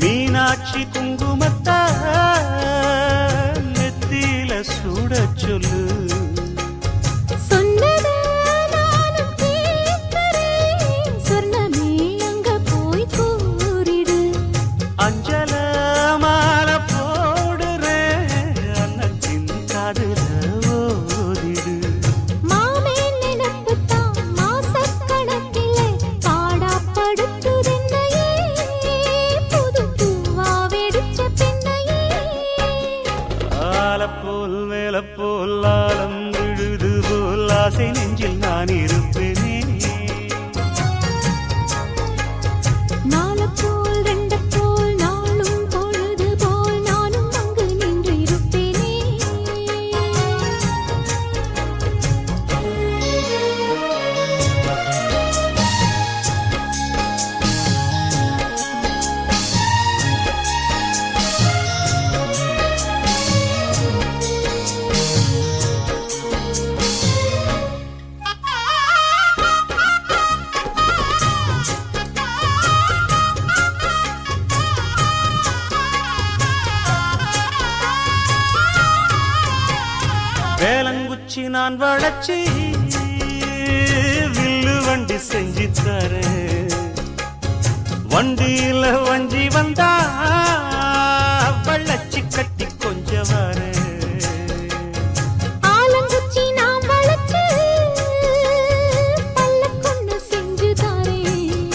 மீனாட்சி குங்குமத்தா நெத்தியில சூட சொல்லு. அஞ்சல மாலை போடுறேன் அன்னத்தின் காதுல ஓதிடு. மாமே நினைப்புத்தான் மாசக்கணக்கிலே பாடப்படுத்துதென்னையே புது பூவா வெடிச்ச பெண்ணையே. ஆலப்போல் மேலப்போல் ஆலம் விழுது போல் ஆசை நெஞ்சில் நான் இருப்பேனே. வேலங்குச்சி நான் வளச்சி வில்லு வண்டி செஞ்சு தரேன். வண்டியில வஞ்சி வந்தா வள்ளச்சி கட்டி கொஞ்சம் வரேன். ஆலங்குச்சி நான் வளச்சு பல்லக்கொன்னு செஞ்சு தரேன்.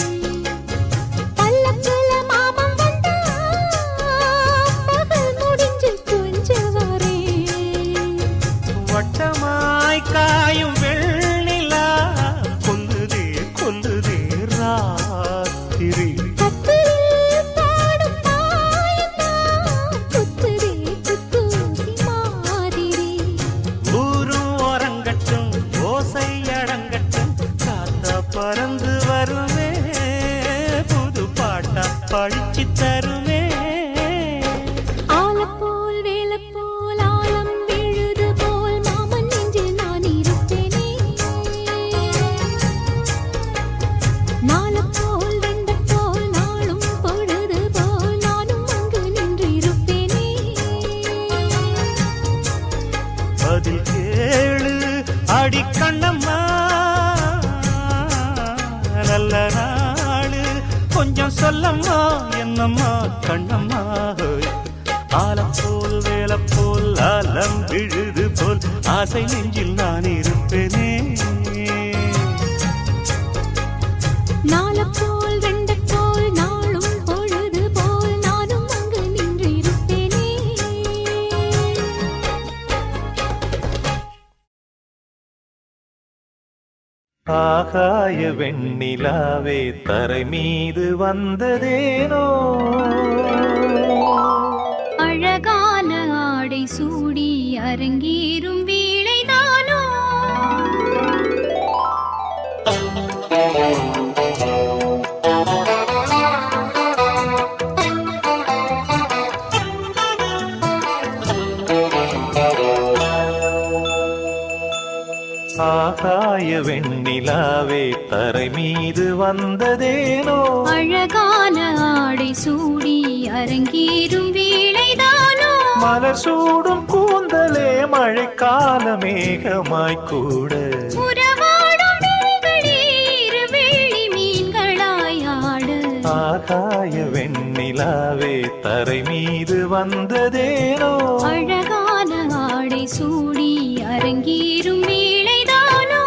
பல்லக்குல மாமன் வந்தா பகல் முடிஞ்சு கொஞ்சம் வரேன். வட்டமாய் காயும் வெள்ளிலா கொல்லுதே கொல்லுதே ராத்திரி. கத்திரில் பாடும் தாயந்தான் குத்துதே குத்தூசி மாதிரி. ஊரும் ஓரங்கட்டும் ஓசை அடங்கட்டும் காத்தா பறந்து வருமே புது பாட்டா படிச்சு தருமே. ஆலப்போல் வேலப்போல் ஆலம் விழுது போல் மாமன் நெஞ்சில் நான் இருப்பேனே. நாலப்போல் வெண்டப்போல் நாளும் பொழுது போல் நானும் அங்கு நின்று இருப்பேனே. பதில் கேளு அடி கண்ணம்மா நல்ல நாளு கொஞ்சம் சொல்லம்மா என்னம்மா கண்ணம்மா. ஆலப்போல் வேலப்போல் ஆலம் விழுது போல் ஆசை நெஞ்சில் நான் இருப்பேனே. நாலப்போல் வெண்டப்போல் நாளும் பொழுது போல் நானும் அங்கு நின்று இருப்பேனே. ஆகாய வெண்ணிலாவே தரை மீது வந்ததேனோ அழகான ஆடை சூடி அரங்கேறும் வேளைதானோ ஆகாய வெண்ணிலாவே தரை மீது வந்ததேனோ அழகான ஆடை சூடி அரங்கேறும் வேளைதானோ மலர் சூடும் கூந்தலே மழைக்கால மேகமாய் கூட உறவாடும் விழிகளே இரு வெள்ளி மீன்களாய் ஆட ஆகாய வெண்ணிலாவே தரை மீது வந்ததேனோ அழகான ஆடை சூடி அரங்கேறும் வேளைதானோ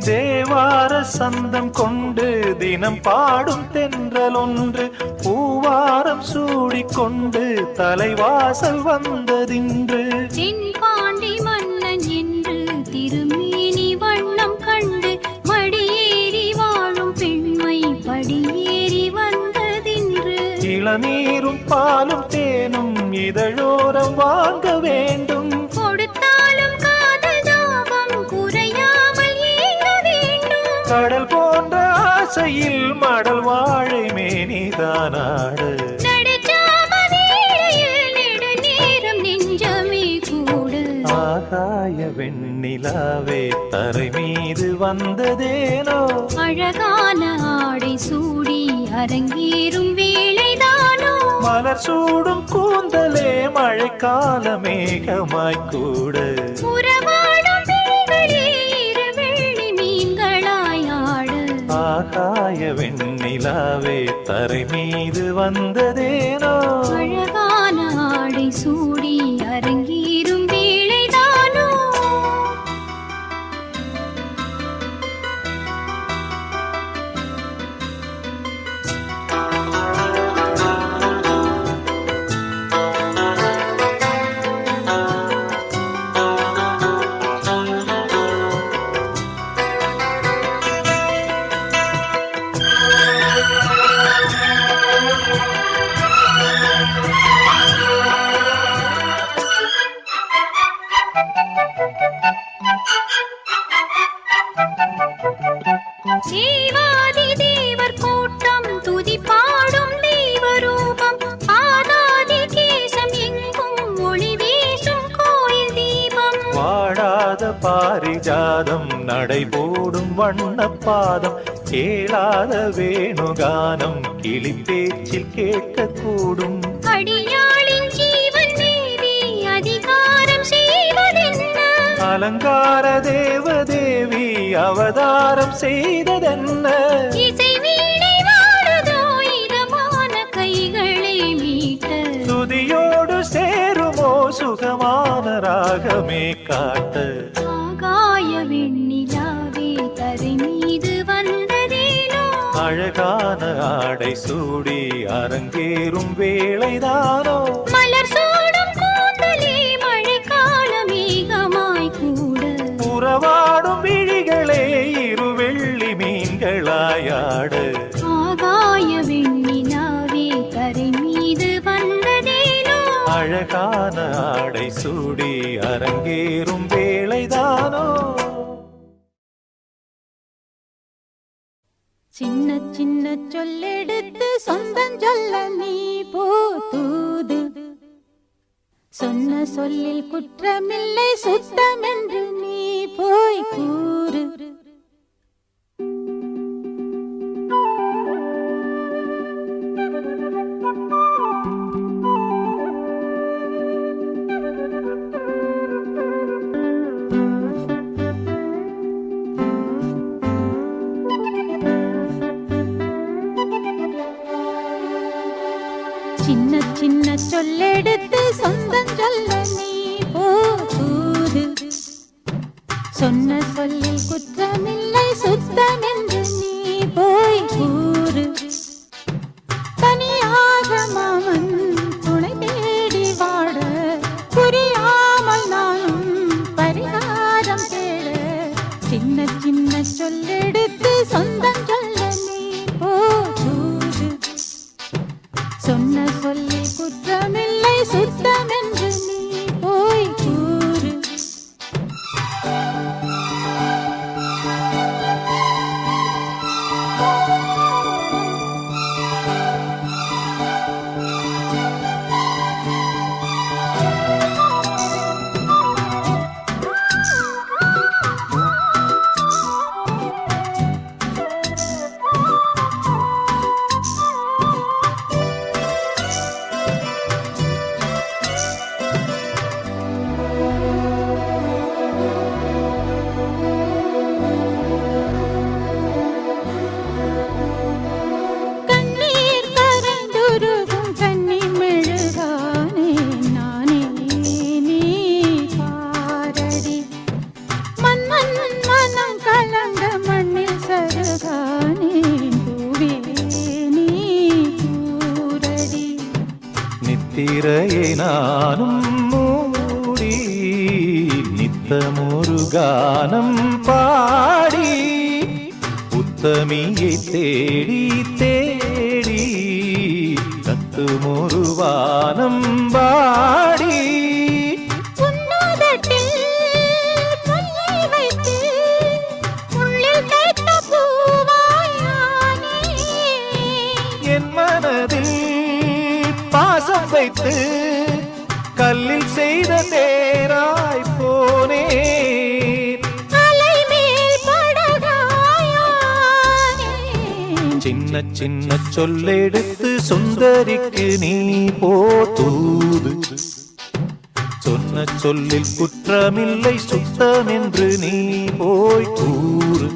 தேவார சந்தம் கொண்டு தினம் பாடும் தென்றல் ஒன்று பூவாரம் சூடிக்கொண்டு தலைவாசல் வந்ததின்று தென்பாண்டி மன்னன் என்று திருமேனி வண்ணம் கண்டு மடியேறி வாழும் பெண்மை படியேறி வந்ததின்று இளநீரும் பாலும் தேனும் இதழோரம் வாங்க வேண்டும் கொடுத்தாலும் காதல் தாபம் குறையாமல் ஏங்க வேண்டும் கடல் போன்ற ஆசையில் மடல் வாழை மேனிதானாடு நடுச்சாம வேளையில் நெடுநேரம் நெஞ்சமே கூட ஆகாய வெண்ணிலாவே தரை மீது வந்ததேனோ அழகான ஆடை சூடி அரங்கேறும் வேளைதானோ மலர் சூடும் கூந்தலே மழைக்கால மேகமாய் கூட உறவாடும் விழிகளே இரு வெள்ளி மீன்களாய் ஆட ஆகாய வெண்ணிலாவே தரை மீது வந்ததேனோ அழகான ஆடை சூடி அரங்கேறும் வேளைதானோ தேவாதி தேவர் கூட்டம் துதி பாடும் தெய்வரூபம் ஆதாதி கேசம் எங்கும் ஒளி வீசும் கோயில் தீபம் வாடாத பாரிஜாதம் நடைபோடும் வண்ணப்பாதம் கேளாத வேணுகானம் கிளி பேச்சில் கேட்கக்கூடும் அடியாளின் ஜீவன் தேவி அதிகாரம் செய்வதென்ன அலங்கார தேவதேவி அவதாரம் செய்ததென்ன இசை வீணை வாழுதோ இதமான கைகளை மீட்ட துதியோடு சேருமோ சுகமான ராகமே காட்ட ஆகாய வெண்ணிலாவே தரை மீது வந்ததேனோ அழகான ஆடை சூடி அரங்கேறும் வேளைதானோ மலர் சூடும் கூந்தலே மழைக்கால மேகமாய் கூட உறவாடும் விழிகளே இரு வெள்ளி மீன்களாயாடு ஆகாய வெண்ணிலாவே தரை மீது வந்ததேனோ அழகான ஆடை சூடி அரங்கேறும் வேளைதானோ சின்ன சின்ன சொல்லெடுத்து சொந்தம் சொல்ல நீ போதூது சொன்ன சொல்லில் குற்றமில்லை சுத்தமென்று நீ போய் கூறு சின்ன சின்ன சொல்லெடுத்து சொந்தம் சொல்ல நீ போது சொன்ன சொல்லில் குற்றமில்லை சுத்தம் என்று நீ போய் கூறு தனியாக மாமன் துணை தேடி வாட புரியாமல் நானும் பரிகாரம் தேட சின்ன சின்ன சொல்லெடுத்து சொந்தம் சொல்ல நீ போது சொன்ன சொல்லி குற்றமில்லை சுத்தம் என்று நீ போய் கூறு நித்திரையை நானும் மூடி நித்தமொரு கானம் பாடி உத்தமியை தேடி தேடி கத்துமொரு வானம் பாடி என் மனதில் பாசம் வைத்து கல்லில் செய்த தேராய் போனே சின்ன சின்ன சொல்லெடுத்து சுந்தரிக்கு நீ போதூது சொன்ன சொல்லில் குற்றமில்லை சுத்தம் என்று நீ போய் கூறு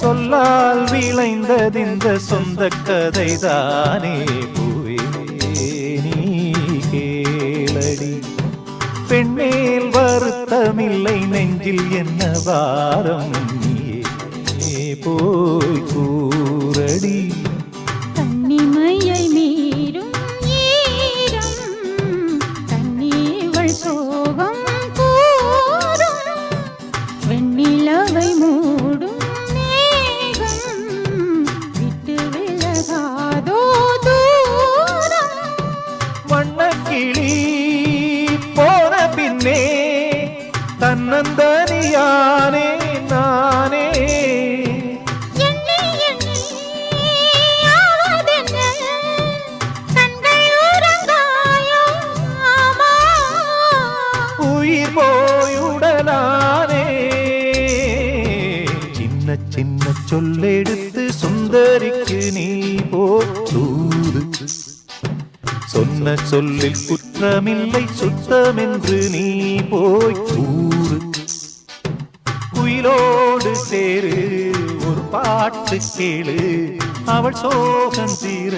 சொல்லால் விளைந்ததிந்த சொந்த கதைதானே பூவே நீ கேளடி பெண்மேல் வருத்தமில்லை நெஞ்சில் என்ன வாரம் நீயே போய் கூறடி கன்னிமையை மீறும் ஈரம் கண்ணீவள் சோகம் கூறும் வெண்ணிலவை மூடும் வண்ணக்கிளி போன பின்னே தன்னந்தனியானே நானே உயிர் போயுடலானே சின்ன சின்ன சொல்லெடுத்து சுந்தரிக்கு நீ போதூது சொன்ன சொல்லில் குற்றமில்லை சுத்தம் என்று நீ போய் கூறு குயிலோடு சேரு ஒரு பாட்டு கேளு அவள் சோகம் தீர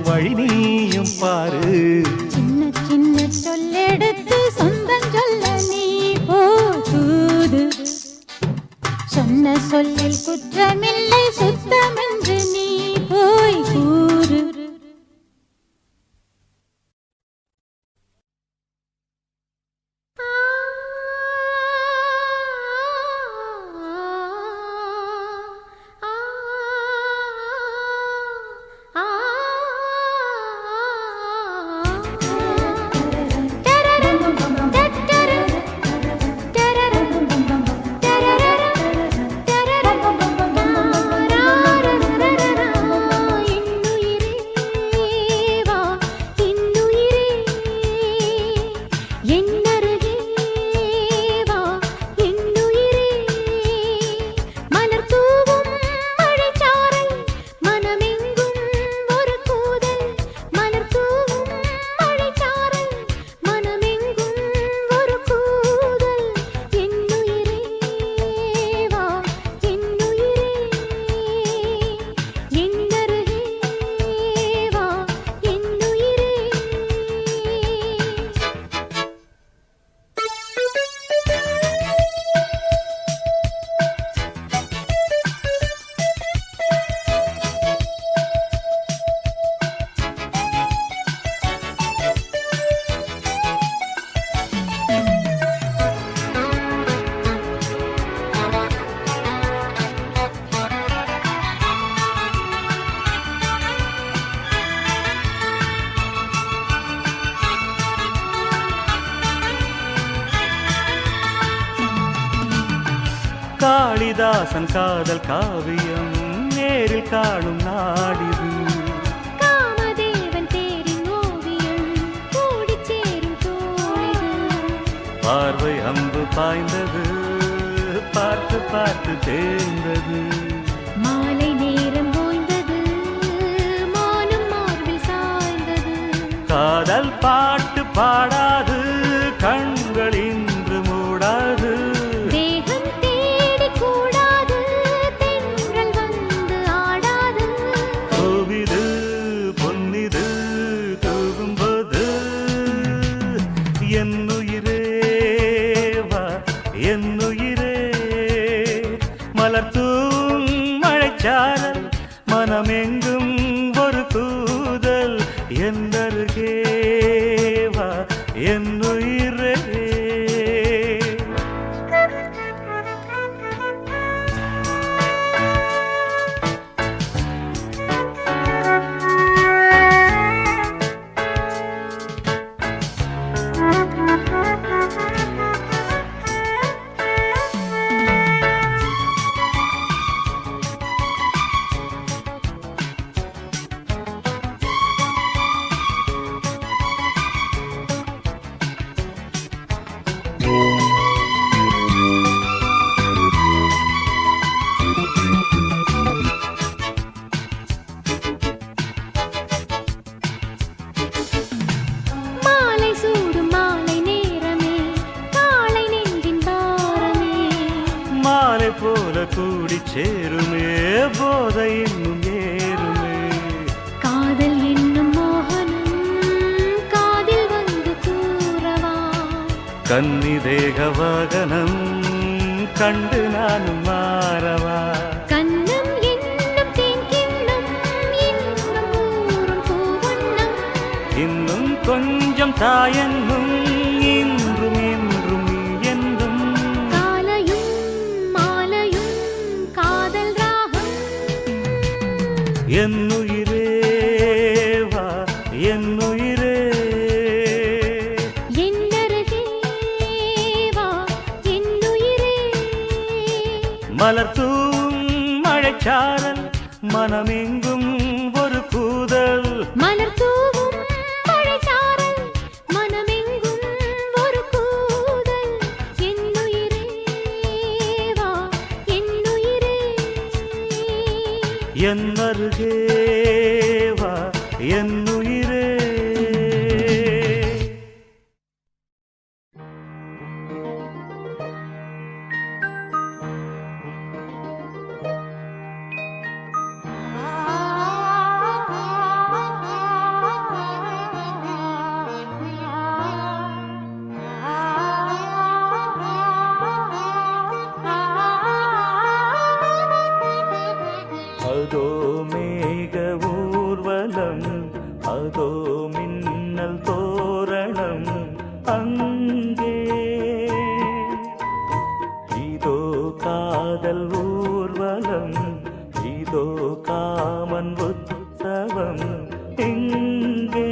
வழி நீயும் பாரு சின்ன சின்ன சொல்லெடுத்து சொந்தம் சொல்ல நீ போது சொன்ன சொல்லில் குற்றமில்லை சுத்தம் என்று நீ போய் கூறு காளிதாசன் காதல் காவியம் நேரில் காணும் நாடிது. காமதேவன் தேரின் ஓவியம் கூடிச் சேரும் தோழிது. பார்வை அம்பு பாய்ந்தது பார்த்து பார்த்து தேர்ந்தது. மாலை நேரம் ஓய்ந்தது மானும் மார்பில் சாய்ந்தது. காதல் பாட்டு பாடாது கண்கள் இன்று மூடாது. தேகம் தேடி கூடாது தென்றல் வந்து ஆடாது. பூவிது பொன்னிது தூகும்போது என்னுயிரே வா என்னுயிரே. மலர்த்தூம் மழைச்சாரல் மனமெங்கும் ஒரு கூதல் என்னருகே வா என்னுயிரே. மாலை சூடும் மாலை நேரமே காலை நெஞ்சின் பாரமே. மாலை போல கூடி சேருமே போதை இன்னும் ஏறுமே. காதல் என்னும் மோகனம் காதில் வந்து கூறவா. கன்னி தேக வாகனம் கண்டு நானும் மாறவா. கண்ணம் என்னும் தேங்கிண்ணம் இன்னும் ஊறும் பூவண்ணம். இன்னும் கொஞ்சம் தாயென்னும் இன்றும் என்றும் நீ என்றும். காலையும் மாலையும் காதல் ராகம். என்னுயிரே வா என்னுயிரே. என்னருகே வா என்னுயிரே. மலர்த்தூம் மழைச்சாரல் மனமெங்கும் ஒரு கூதல். மலர் தூவும் மழைச்சாரல் மனமெங்கும் ஒரு கூதல். என்னுயிரே வா என்னுயிரே. என்னருகே வா என்னுயிரே. அதோ மேக ஊர்வலம் அதோ மின்னல் தோரணம் அங்கே. இதோ காதல் ஊர்வலம் இதோ காமன் உற்சவம் எங்கே.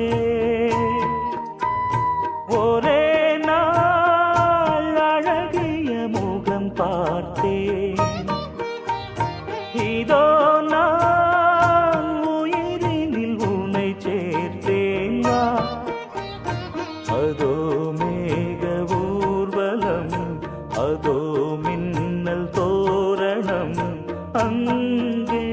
ஒரே நாள் அழகிய முகம் பார்த்தேன். இதோ நான் உயிரினில் உன்னை சேர்த்தேன். அதோ மேக ஊர்வலம் அதோ மின்னல் தோரணம் அங்கே.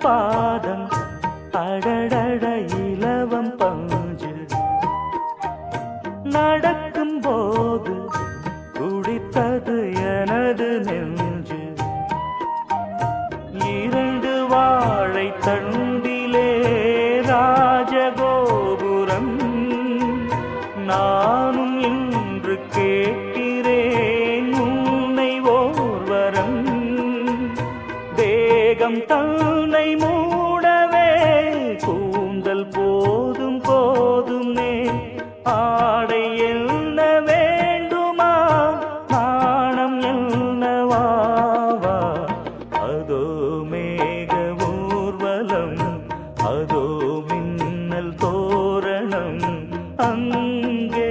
பாதம் அடடட இலவம் பஞ்சு நடக்கும் போது குடித்தது எனது நெஞ்சு இரண்டு வாழை தண்டிலே ராஜகோபுரம் நானும் இன்று கேட்கிறேன் உன்னை ஓர்வரம் தேகம் தன்னை மூடவே கூந்தல் போதும் போதுமே ஆடை என்ன வேண்டுமா நாணம் என்னவாவா அதோ மேக ஊர்வலம் அதோ மின்னல் தோரணம் அங்கே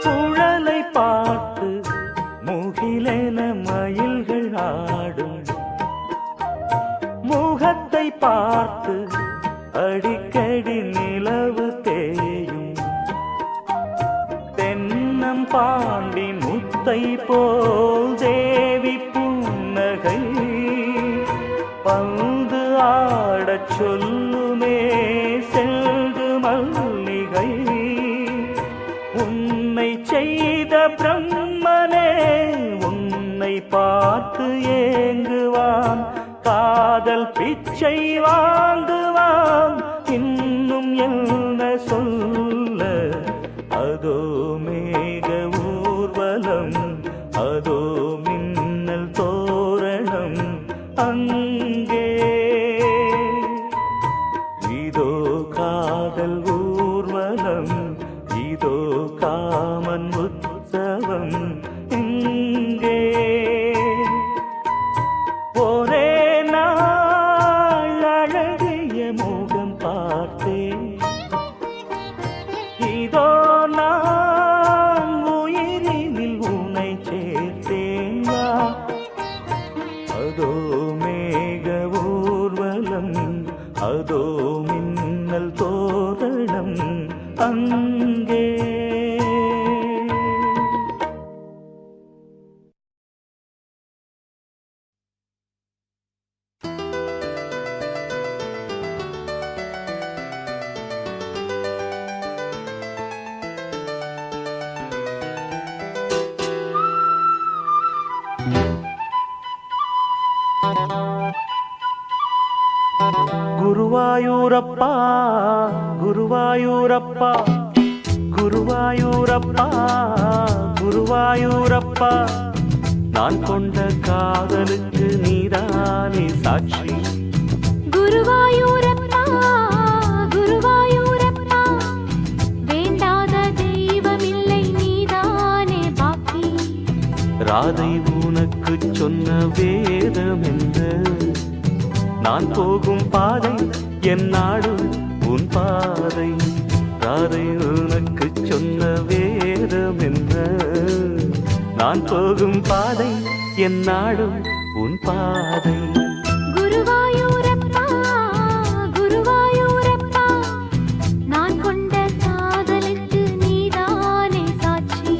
குழலை பார்த்து முகிலென மயில்கள் ஆடும் முகத்தை பார்த்து அடிக்கடி நிலவு தேயும் தென்னம் பாண்டி முத்தை போல் தேவி புன்னகை பந்து ஆடச் சொல்லுமே செல்து மல்லிகை உன்னை செய்த பிரம்மனே உன்னை பார்த்து ஏங்குவான் காதல் பிச்சை வாங்குவான் இன்னும் என்ன சொல்ல அதோ மேக ஊர்வலம் அதோ மின்னல் தோரணம் அங்கே இதோ காதல் ஊர்வலம் இதோ காமன் உற்சவம் இங்கே ஒரே நாள் அழகிய முகம் பார்த்தேன் இதோ நான் உயிரினில் உன்னை சேர்த்தேன் வா அதோ மேக ஊர்வலம் அதோ மின்னல் தோரணம் அங்கே குருவாயூரப்பா குருவாயூரப்பா குருவாயூரப்பா குருவாயூரப்பா நான் கொண்ட காதலுக்கு நீதானே சாட்சி குருவாயூரப்பா குருவாயூரப்பா வேண்டாத தெய்வமில்லை நீதானே பாக்கி ராதை உனக்கு சொன்ன வேதம் என்ன நான் போகும் பாதை என் நாடு உன் பாதை ராதை உனக்கு சொன்ன வேதம் என்ன நான் போகும் பாதை என் நாடு உன் பாதை குருவாயூரப்பா குருவாயூரப்பா நான் கொண்ட காதலுக்கு நீதானே சாட்சி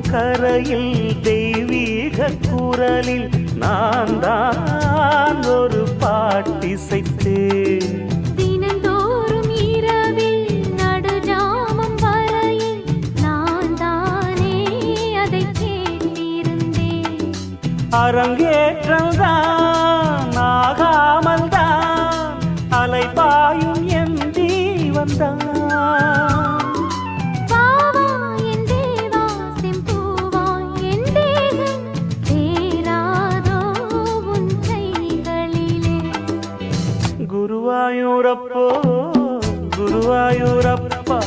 கரையில் தெய்வீக குரலில் நான் தான் ஒரு பாட்டிசைத்தேன் அரங்கேற்றம்தான் ஆகாமல் தான் அலைபாயும் என் ஜீவன்தான். பாவா என் தேவா செம்பூவா என் தேகம் சேராதோ உன் கைகளிலே. குருவாயூரப்போ குருவாயூரப்பா,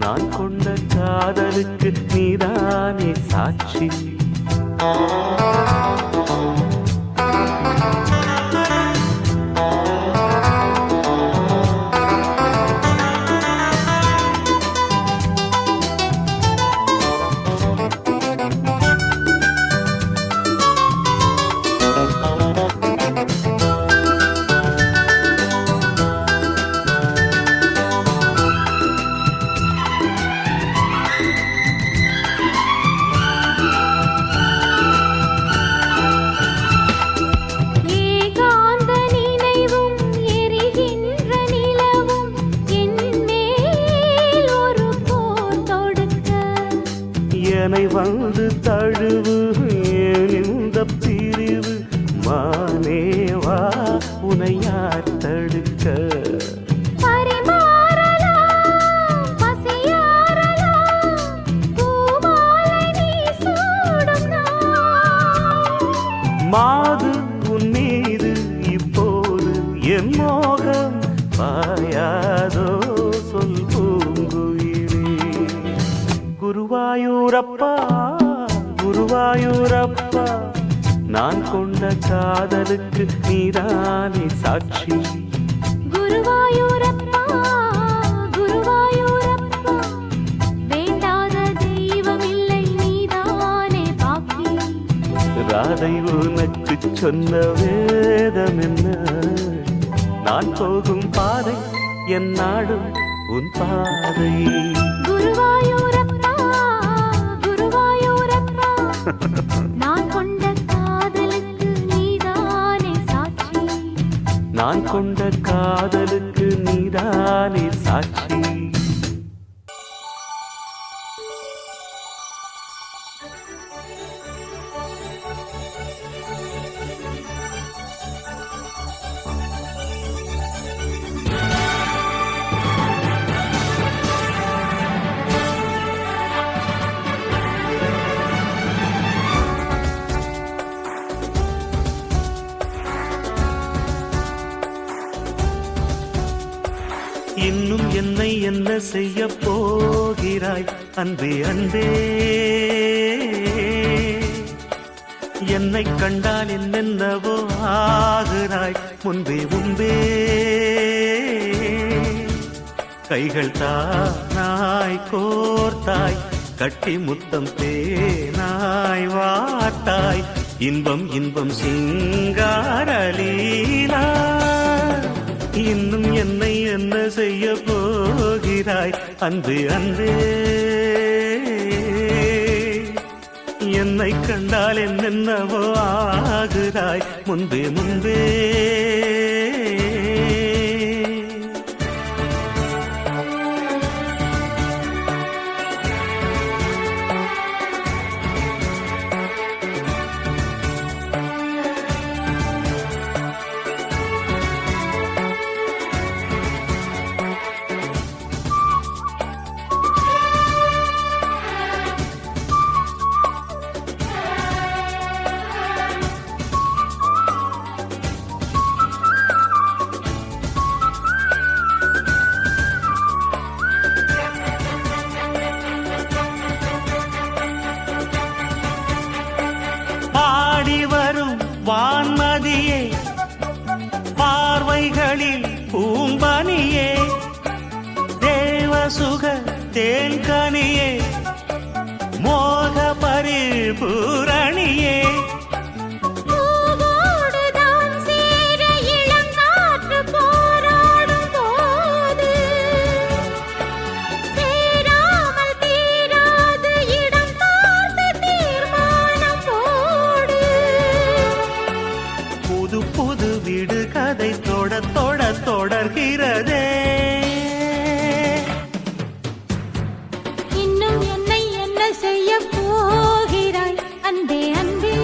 நான் கொண்ட காதலுக்கு நீதானே சாட்சி. ஏகாந்த நினைவும் எரிகின்ற நிலவும் என் மேல் ஒரு போர் தொடுக்க. என்னை வந்து தழுவு ஏன் இந்த பிரிவு மானேவா உனை யார் தடுக்க. பரிமாறலாம் பசியாறலாம் பூமாலை நீ சூடும் நாள். மாது உன் மீது இப்போது என் மோகம் பாயாதோ சொல் பூங்குயிலே. குருவாயூரப்பா குருவாயூரப்பா, நான் கொண்ட காதலுக்கு நீதானே சாட்சி. குருவாயூரப்பா குருவாயூரப்பா, வேண்டாத தெய்வமில்லை நீதானே பாக்கி. ராதை உனக்கு சொன்ன வேதம் என்ன, நான் போகும் பாதை என் நாடும் உன் பாதை. குருவாயூரப்பா குருவாயூரப்பா, நான் கொண்ட காதலுக்கு நீதானே சாட்சி. நான் கொண்ட காதலுக்கு நீதானே சாட்சி. இன்னும் என்னை என்ன செய்ய போகிறாய் அன்பே அன்பே. என்னை கண்டால் என்னென்னவோ ஆகிறாய் முன்பே முன்பே. கைகள் தானாய் கோர்த்தாய் கட்டி முத்தம் தேனாய் வாட்டாய். இன்பம் இன்பம் சிங்காரலீலா, இன்னும் என்னை என்ன செய்ய போகிறாய் அன்பே அன்பே. என்னை கண்டால் என்னென்னவோ ஆகிறாய் முன்பே முன்பே. வான்மதியே, பார்வைகளில் பூம்பனியே, தேவசுக தேன்கனியே, மோக பரிபூரணியே. பூவோடுதான் சேர இளங்காற்று போராடும் போது, சேராமல் தீராது இடம் பார்த்து தீர்மானம் போடு. புது புது வீடு கதை தொட தொட தொடர்கிறதே. இன்னும் என்னை என்ன செய்ய போகிறாய் அன்பே அன்பே.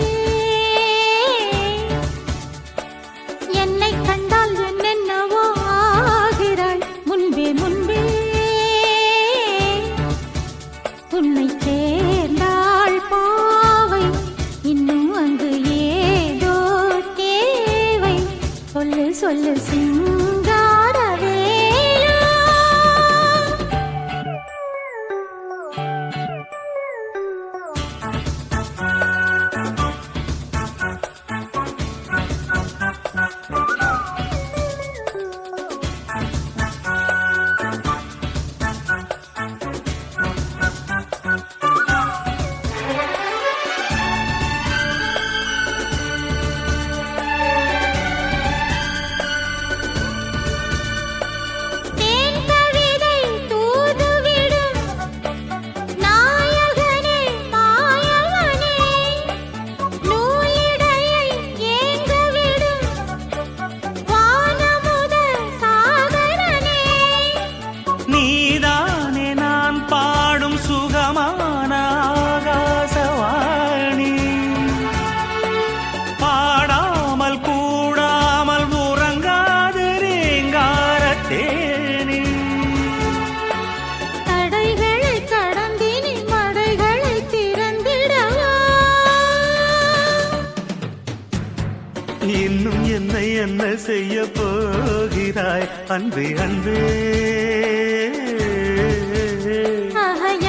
அன்பே அன்பே.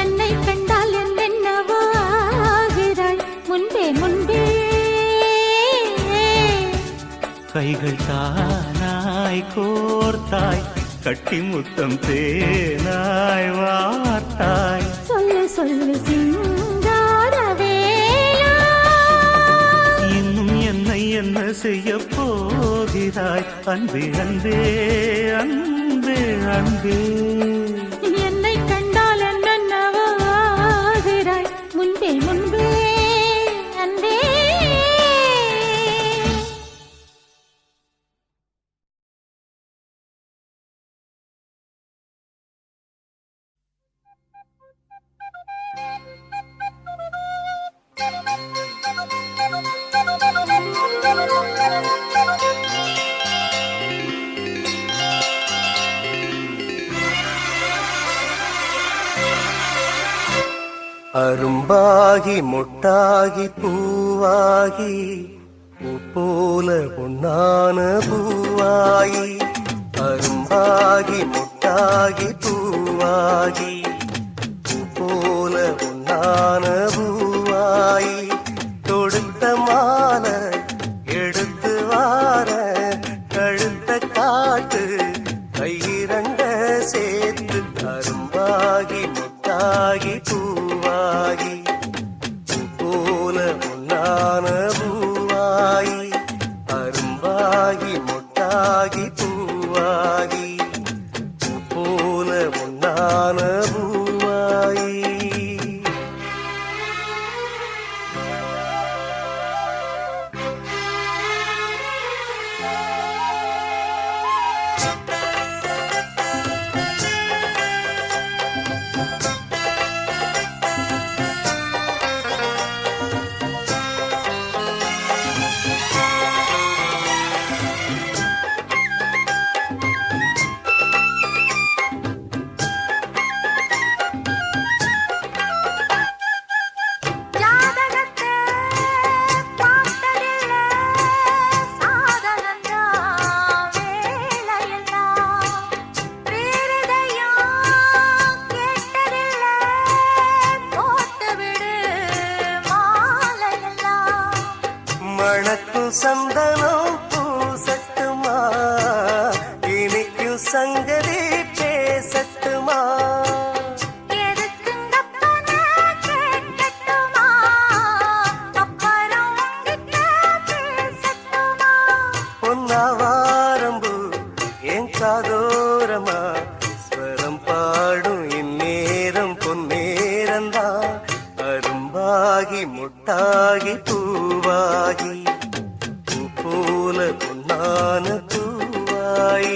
என்னை கண்டால் என்னென்னவோ ஆகிறாய் முன்பே முன்பே. கைகள் தானாய் கோர்த்தாய் கட்டி முத்தம் தேனாய் வார்த்தாய். சொல்லு சொல்லு சிங்காரவேலா, இன்னும் என்னை என்ன செய்ய போகிறாய் அன்பே அன்பே அன்பே அன்பே. என்னை கண்டால் என்னென்னவோ ஆகிறாய் முன்பே முன்பே அன்பே. அரும்பாகி மொட்டாகி பூவாகி பூ போல பொன்னான பூவாயி. அரும்பாகி மொட்டாகி பூவாகி பூ போல பொன்னான பூவாயி. தொடுத்த மாலை எடுத்து வார கழுத்த காட்டு கையிரண்ட சேர்த்து. அரும்பாகி மொட்டாகி பூவாகி பூ போல பொன்னான பூவாயி. அரும்பாகி மொட்டாகி பூவாகி பூ போல பொன்னான பூவாயி. மணக்கும் சந்தனம் பூசட்டுமா, இனிக்கும் சங்கதி பேசட்டுமா. பொன்னாவாரம்பு என் காதோரமா ஸ்வரம் பாடும் இந்நேரம் பொன்னேரந்தான். அரும்பாகி முட்டாகி பூவாகி பூ போல பொன்னான பூவாயி.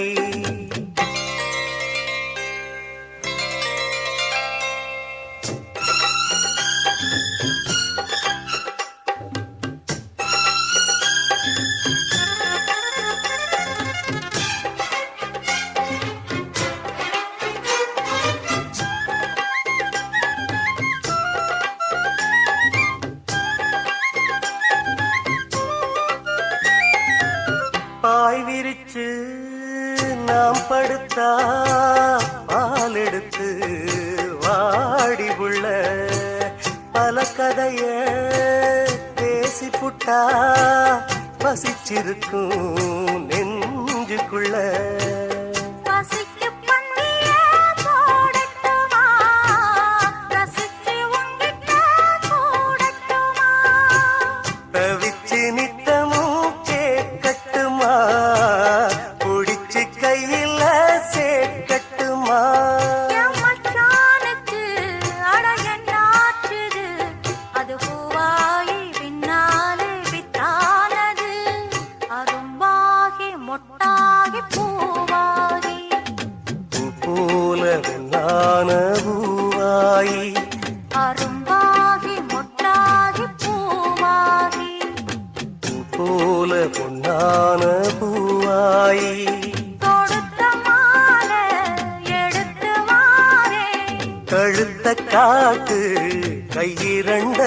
பாய் விரிச்சு நாம் படுத்தா பால் எடுத்து வாடி உள்ள பல கதைய பேசி புட்டா பசிச்சிருக்கும் நெஞ்சுக்குள்ள. தவிச்சு நித்தமும் கேட்கட்டுமா, புடிச்சு கையில சேர்க்கட்டுமா. அது பூவாயி பின்னாலே வித்தானது. அரும்பாகி மொட்டாகி பூவாகி பூ போல பொன்னான பூவாயி. அரும்பாகி மொட்டாகி பூவாகி பூ போல பொன்னான பூவாயி. தொடுத்த மாலை எடுத்து வாரே கழுத்த காட்டு கையிரண்ட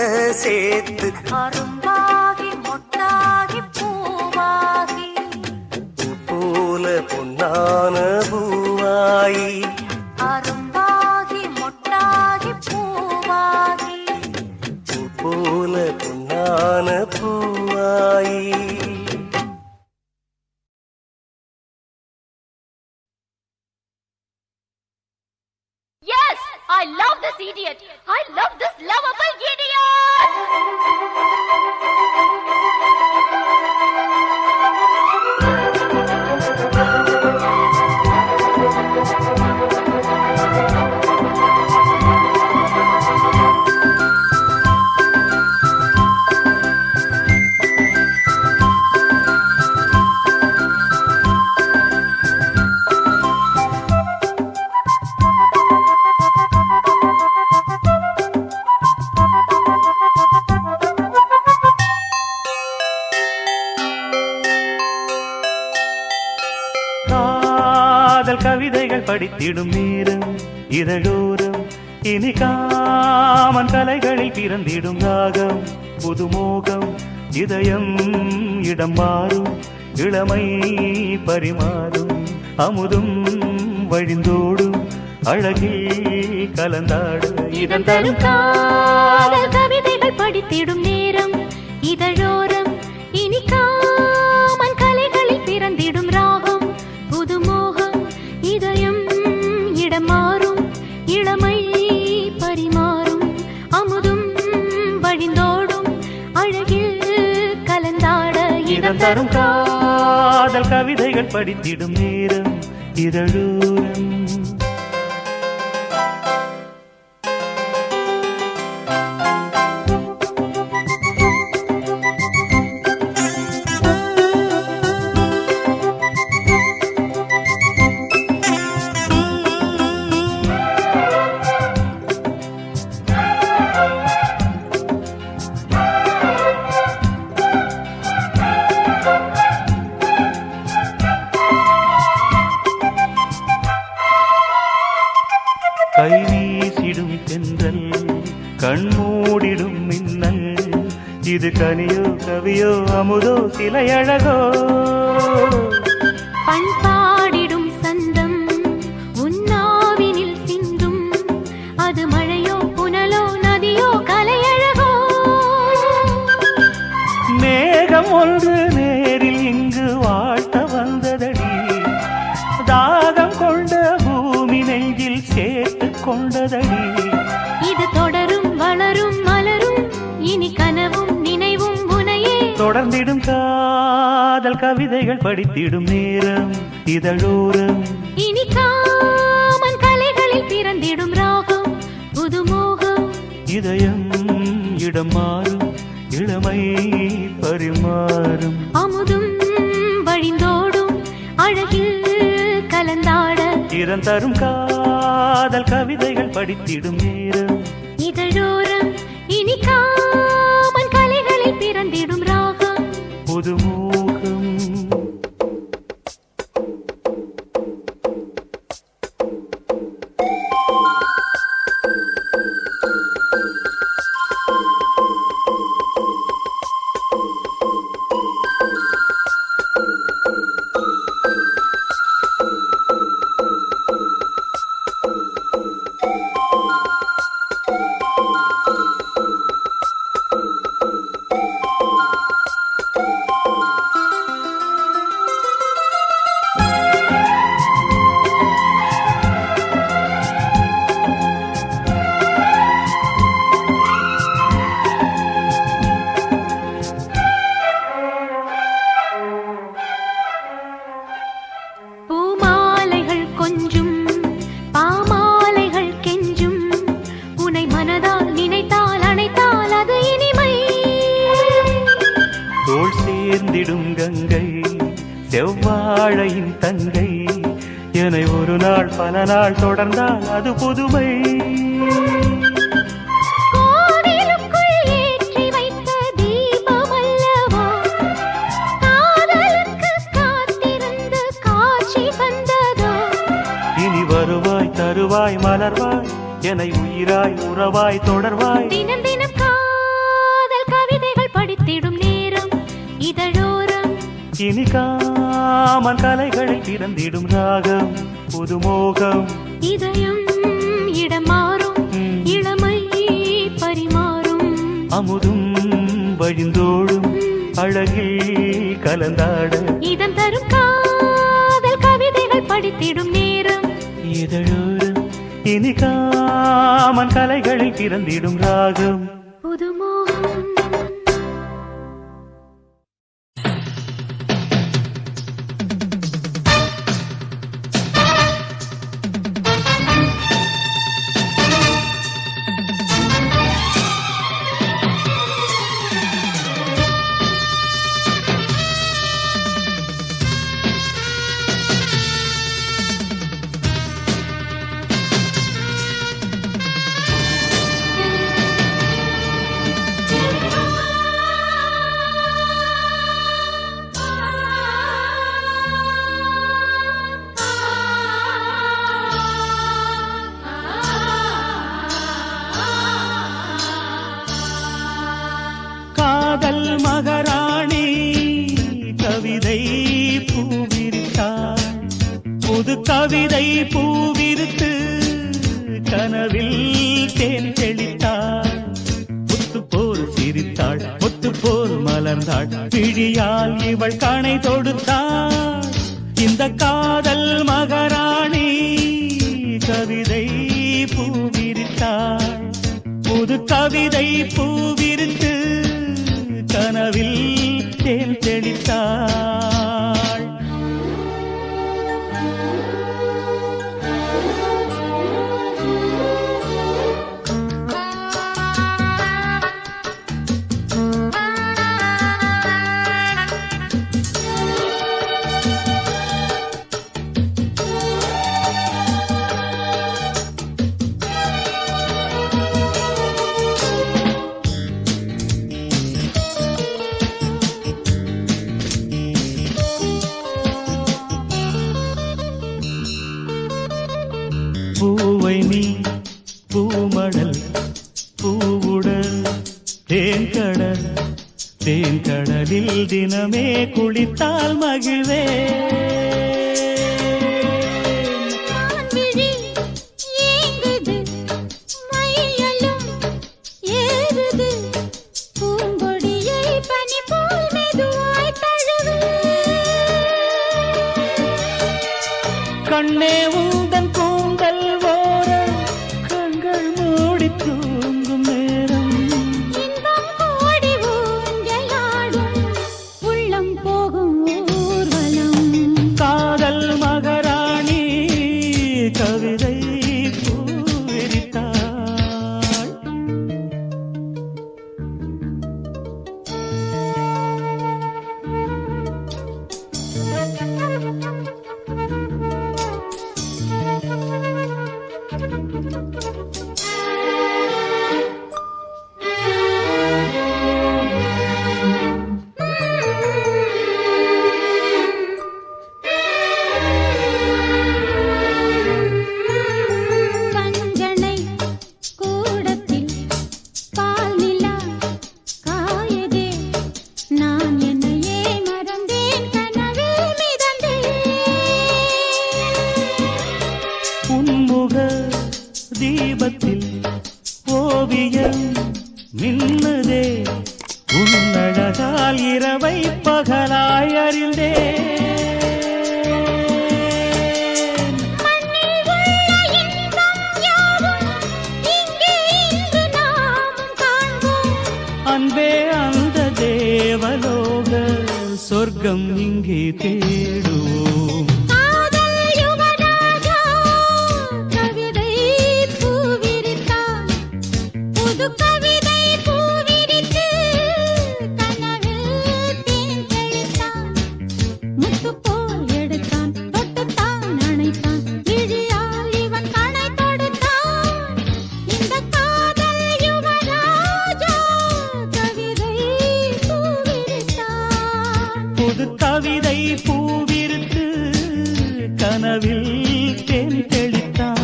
சேர்த்து. அரும்பாகி மொட்டாகி பூவாகி பூ போல பொன்னான I love this idiot. I love this lovable idiot. காதல் கவிதைகள் படித்திடும் நேரம் இதழோரம் இனி காமன் கலைகளில் பிறந்திடும் ராகம் புதுமோகம் இதயம் இடம் மாறும் இளமை பரிமாறும் அமுதும் வழிந்தோடும் அழகில் கலந்தாடு இதன் தரும் காதல் கவிதைகள் படித்திடும் நேரம் இதழோரம் இனி காமன் கலைகளில் பிறந்திடும் ராகம் புதுமோகம் இதயம் இடம் மாறும் இளமை பரிமாறும் அமுதும் வழிந்தோடும் அழகில் கலந்தாட இதன் தரும் காதல் கவிதைகள் படித்திடும் நேரம் இதழோரம் கை வீசிடும் தென்றல் கண்மூடிடும் மின்னல் இது கனியோ கவியோ அமுதோ சிலையழகோ பண்பாடிடும் சந்தம் உன்னாவினில் சிந்தும் அது மழையோ புனலோ நதியோ கலையழகோ மேகம் ஒன்று நேரில் இங்கு வாழ்த்த வந்ததடி தாகம் கொண்ட பூமி நெஞ்சில் சேர்த்து கொண்டதடி இது தொடரும் வளரும் மலரும் இனி கனவும் நினைவும் உனையே தொடர்ந்திடும் காதல் கவிதைகள் படித்திடும் நேரம் இதழோரம் இனி காமன் கலைகளில் பிறந்திடும் ராகம் புதுமோகம் இதயம் இடம் மாறும் இளமை பரிமாறும் அமுதும் வழிந்தோடும் அழகில் கலந்தாட இதன் தரும் காதல் கவிதைகள் படித்திடும் நேரம் இதழோரம் இனி காமன் கலைகளில் பிறந்திடும் ராகம் புதுமோகம் பூமாலைகள் கொஞ்சும் பாமாலைகள் கெஞ்சும் உனை மனதால் நினைத்தால் அணைத்தால் அது இனிமை தோள் சேர்ந்திடும் கங்கை செவ்வாழையின் தங்கை என்னை ஒரு நாள் பல நாள் தொடர்ந்தால் அது புதுமை கோவிலுக்குள் ஏற்றி வைத்த தீபம் அல்லவா காதலுக்கு காத்திருந்து காட்சி தந்ததோ இனி வருவாய் தருவாய் மலர்வாய் என்னை உயிராய் உறவாய் தொடர்வாய் தினம் தினம் காதல் கவிதைகள் படித்திடும் நேரம் இதழோரம் இனி காமன் கலைகளை பிறந்திடும் ராகம் புதுமோகம் இதயம் இடம் மாறும் இளமை பரிமாறும் அமுதும் வழிந்தோடும் அழகில் கலந்தாட இதம் தரும் காதல் கவிதைகள் படித்திடும் நேரம் இதழோரம் இனி காமன் கலைகளில் பிறந்திடும் ராகம் புதுமோகம் காதல் மகாராணி கவிதை பூவிரித்தாள் புது கவிதை பூவிரித்து கனவில் தேன் தெளித்தாள் முத்து போல் சிரித்தாள் முத்து போல் மலர்ந்தாள் விழியால் இவள் கணை தொடுத்தாள் இந்த காதல் மகாராணி கவிதை பூவிரித்தாள் புது கவிதை பூவிரித்து கனவில் தேன் தெளித்தாள் பூவை நீ பூமடல் பூவுடல் தேன்கடல் தேன்கடலில் தினமே குளித்தால் மகிழ்வே மான்விழி ஏங்குது, மயிலும் ஏறுது, பூங்கொடியை பனி போல் மெதுவாய் தழுவு. கண்ணே உந்தன் கூந்தல் ஓரம் கண்கள் மூடி தூங்கும் நேரம் இன்பம் கோடி ஊஞ்சலாடும், உள்ளம் போகும் ஊர்வலம். காதல் மகாராணி கவிதை பூவிரித்தாள் கஞ்சனை கூடத்தில் பால் நிலா காயதே, நான் என்னையே மறந்தேன், கனவில் மிதந்தேன். உன்முக தீபத்தில் ஓவியம் மின்னுதே உன்னழகால் இரவை பகலாய் அறிந்தேன் மண்ணில் உள்ள இன்பம் யாவும் இங்கே இன்று நாமும் காண்போம். அன்பே அந்த தேவலோக சொர்க்கம் இங்கே தேடுவோம் காதல் யுவராஜா கவிதை பூவிரித்தான், புது கவிதை பூவிரித்து கனவில் தேன் தெளித்தான். முத்து போல் எடுத்தான், தொட்டுத்தான் அணைத்தான், விழியால் இவன் கணை தொடுத்தான். இந்த காதல் யுவராஜா கவிதை பூவிரித்தான். புது கவிதை பூவிருத்து கனவில் தேன் தெளித்தான்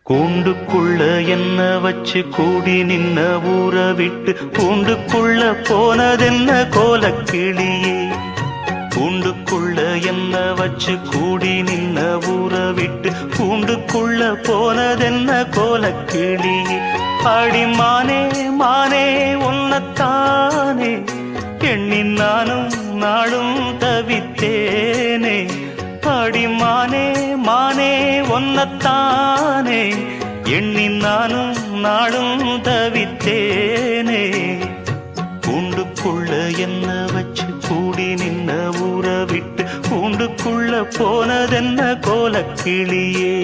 கூண்டுக்குள்ள என்ன வச்சு கூடி நின்ன ஊற விட்டு கூண்டுக்குள்ள போனதென்ன கோலக்கிளியே கூண்டுக்குள்ள என்ன வச்சு கூடி நின்ன ஊற விட்டு கூண்டுக்குள்ள போனதென்ன கோலக்கிளியே அடி மானே மானே உன்னத்தானே எண்ணி நானும் நாளும் தவித்தேனே. அடிமானே மானே ஒன்னத்தானே எண்ணி நானும் நாளும் தவித்தேனே. கூண்டுக்குள்ள என்ன வச்சு கூடி நின்ன ஊற விட்டு கூண்டுக்குள்ள போனதென்ன கோலக்கிளியே.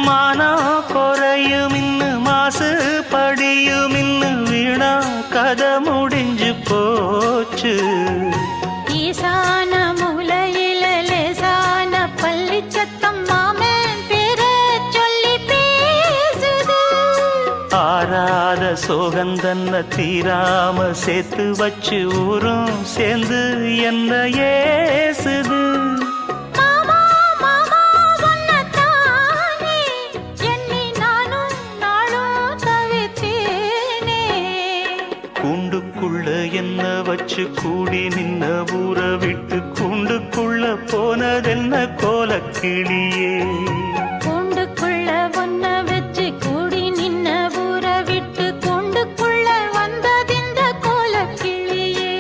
மானா குறையும் இன்னு மாசு படியும் இன்னு வீணா கதை முடிஞ்சு போச்சு. ஈசான மூலையில லேசான பள்ளி சத்தம் மாமன் பேர சொல்லி பேசுது. ஆறாத சோகந்தன்ன தீராம சேர்த்து வச்சு ஊரும் சேர்ந்து என்ன ஏசுது. கூண்டுக்குள்ள என்ன வச்சு கூடி நின்ன ஊற விட்டு கூண்டுக்குள்ள போனதென்ன கோலக்கிளியே. கூண்டுக்குள்ள ஒன்ன வச்சு கூடி நின்ன ஊற விட்டு கூண்டுக்குள்ள வந்ததிந்த கோலக்கிளியே.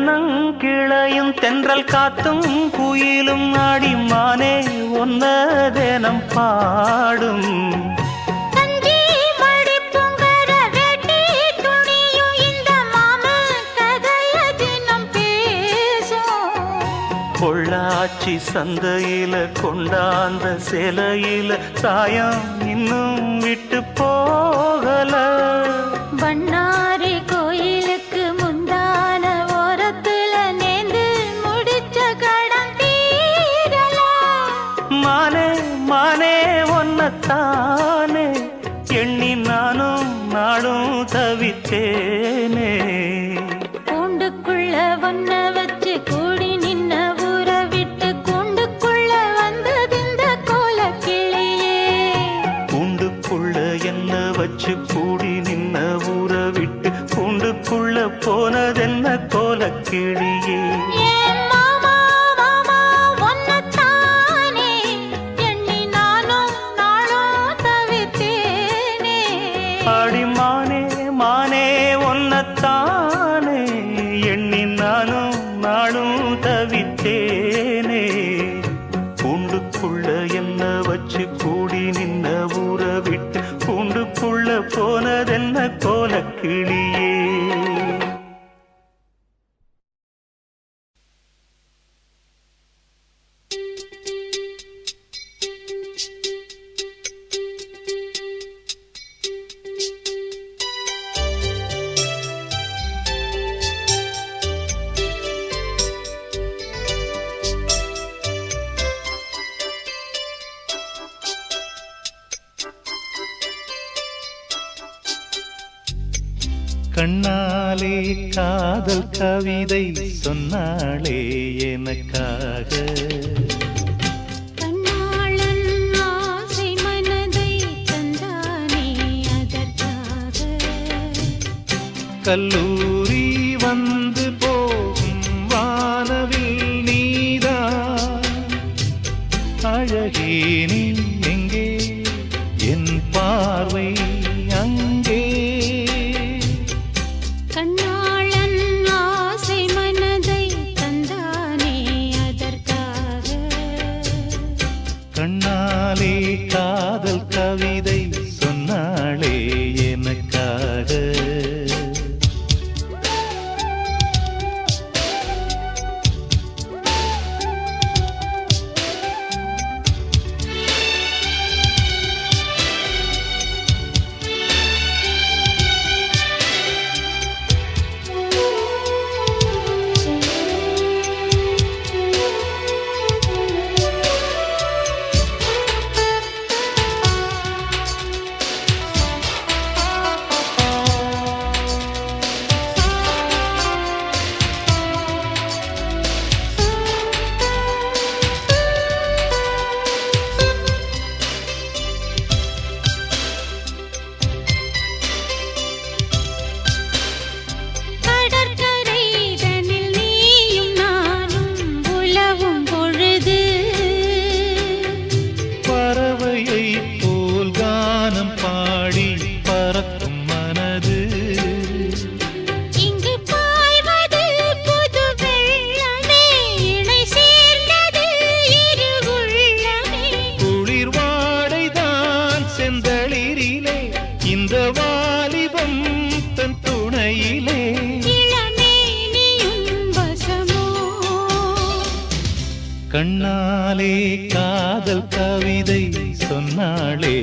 தென்னங்கிளையும் தென்றல் காத்தும் குயிலும் ஆடிமானே ஒன்ன தேனம் பாடும். பொள்ளாச்சி சந்தையில கொண்டாந்த சிலையில சாயம் இன்னும் விட்டு போகல. பண்ணாரி கோயிலுக்கு முந்தான ஓரத்துல நேந்து முடிச்ச கடன் தீரல. மானே மானே ஒன்னத்தானே எண்ணி நானும் நாளும் தவித்தேனே. கூண்டுக்குள்ள ஒன்ன வச்சு கூடி நின்ன ஊற விட்டு கூண்டுக்குள்ள வந்ததிந்த கோலக்கிளியே. கூண்டுக்குள்ள என்ன வச்சு கூடி நின்ன ஊற விட்டு கூண்டுக்குள்ள போனதென்ன கோலக்கிளியே. ஏன் மாமா மாமா ஒன்னத்தானே எண்ணி நானும் நாளும் தவித்தேனே. அடிமானே மானே ஒன்னத்தானே எண்ணி நானும் நாளும் தவித்தேனே. கூண்டுக்குள்ள என்ன வச்சு கூடி நின்ன ஊற விட்டு கூண்டுக்குள்ள போனதென்ன கோலக்கிளியே. கண்ணாலே காதல் கவிதை சொன்னாளே எனக்காக. கண்ணாளன் ஆசை மனதை தந்தானே அதற்காக. கல்லூரி வந்து போகும் வானவில் நீதான் அழகே. நீ எங்கே என் பார்வை அங்கே. கண்ணாளன் ஆசை மனதை தந்தானே அதற்காக. கண்ணாலே காதல் கவிதை சொன்னாளே எனக்காக. காதல் கவிதை சொன்னாளே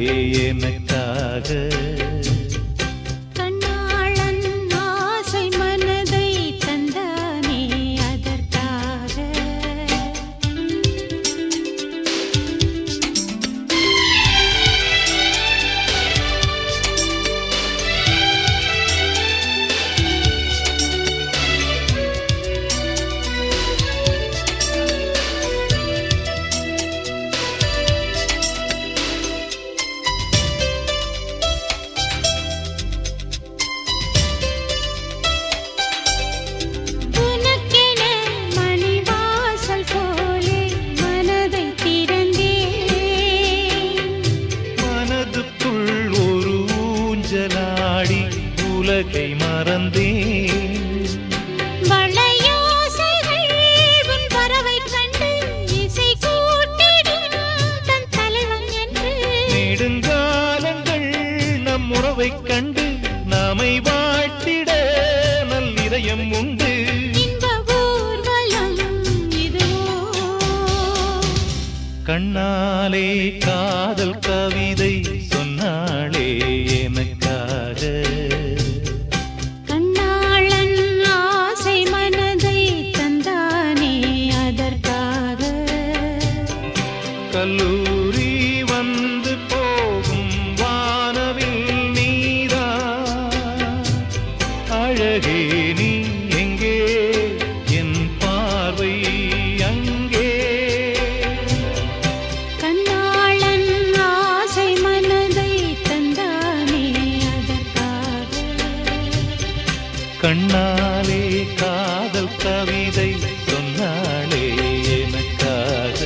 எனக்காக கண்ணாளன் ஆசை மனதை தந்தானே அதற்காக உனக்கென மணிவாசல் போலே மனதை திறந்தேன் மனதுக்குள் ஒரு ஊஞ்சலாடி உலகை மறந்தேன் வளையோசைகள் உன் பறவை கண்டு இசை கூட்டிடும் தன் தலைவன் என்று நெடுங்காலங்கள் நம் உறவைக் கண்டு நாமை வாழ்த்திட நல்லிதயம் உண்டு இன்ப ஊர்வலம் இதுவோ கண்ணாலே காதல் கவிதை சொன்னாளே எனக்காக கண்ணாளன் ஆசை மனதை தந்தானே அதற்காக கல்லூரி வந்து போகும் வானவில் நீரா அழகே நீ எங்கே என் பார்வை அங்கே கண்ணாளன் ஆசை மனதை தந்தானே அதற்காக கண்ணாலே காதல் கவிதை சொன்னாளே எனக்காக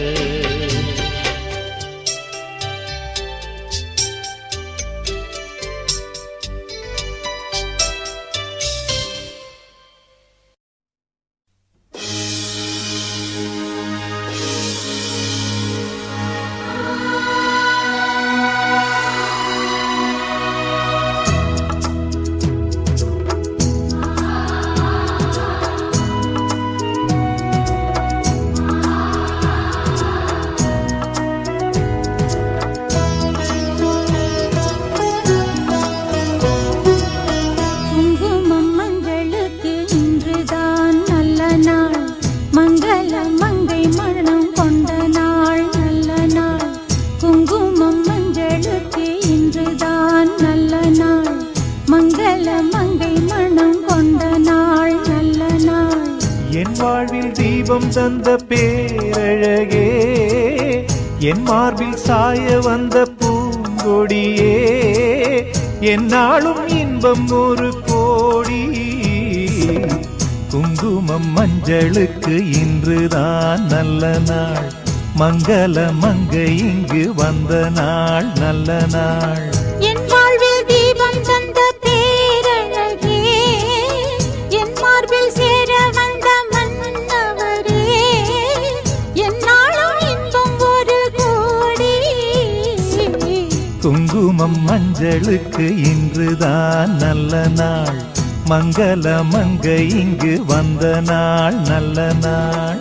குங்குமம் மங்களுக்கு இன்றுதான் நல்ல நாள் மங்கள மங்கை மனம் கொண்ட நாள் நல்ல நாள் குங்குமம் மங்களுக்கு இன்றுதான் நல்ல நாள் மங்கள மங்கை மனம் கொண்ட நாள் நல்ல நாள் என் வாழ்வில் தீபம் தந்த பேரழகே என் மார்பில் சாய வந்த பூங்கொடியே என்னாலும் இன்பம் ஒரு கோடி குங்குமம் மஞ்சளுக்கு இன்றுதான் நல்ல நாள் மங்கள மங்கை இங்கு வந்த நாள் நல்ல நாள் என் வாழ்வில் தீபம் தந்த பேரழகே என் மார்பில் சேர வந்த மன்னவரே என்னாலும் இன்பம் ஒரு கோடி குங்குமம் மஞ்சளுக்கு இன்றுதான் நல்ல நாள் மங்கள மங்கை இங்கு வந்த நாள் நல்ல நாள்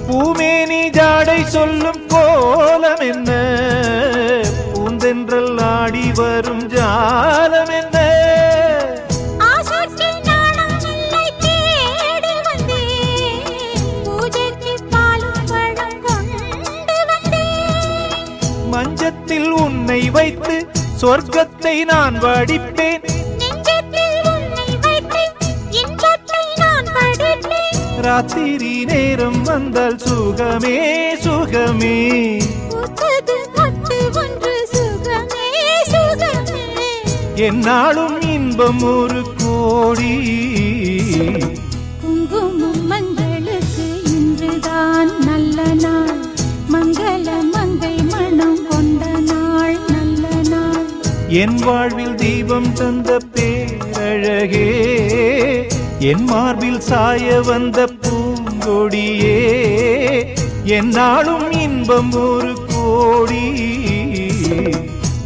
பூமேனி ஜாடை சொல்லும் கோலம் என்ன பூந்தென்றல் ஆடி வரும் ஜாலம் என்ன ஆசைக்கு நாணம் இல்லை தேடி வந்தேன் பூஜைக்கு பாலும் பழம் கொண்டு வந்தேன் மஞ்சத்தில் உன்னை வைத்து சொர்க்கத்தை நான் வடிப்பேன் நெஞ்சத்தில் உன்னை வைத்து இன்பத்தை நான் படிப்பேன் ராத்திரி நேரம் வந்தால் சுகமே சுகமே பூத்தது மொட்டு ஒன்று சுகமே சுகமே என்னாலும் இன்பம் ஒரு கோடி குங்குமம் மங்களுக்கு இன்றுதான் நல்ல நாள் மங்கள மங்கை மனம் கொண்ட நாள் நல்ல நாள் என் வாழ்வில் தீபம் தந்த பேர அழகே என் மார்பில் சாய வந்த பூங்கொடியே என்னாலும் இன்பம் ஒரு கோடி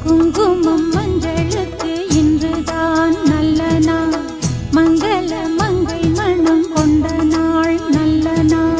குங்குமம் மஞ்சளுக்கு இன்றுதான் நல்ல நாள் மங்கள மங்கை மனம் கொண்ட நாள் நல்ல நாள்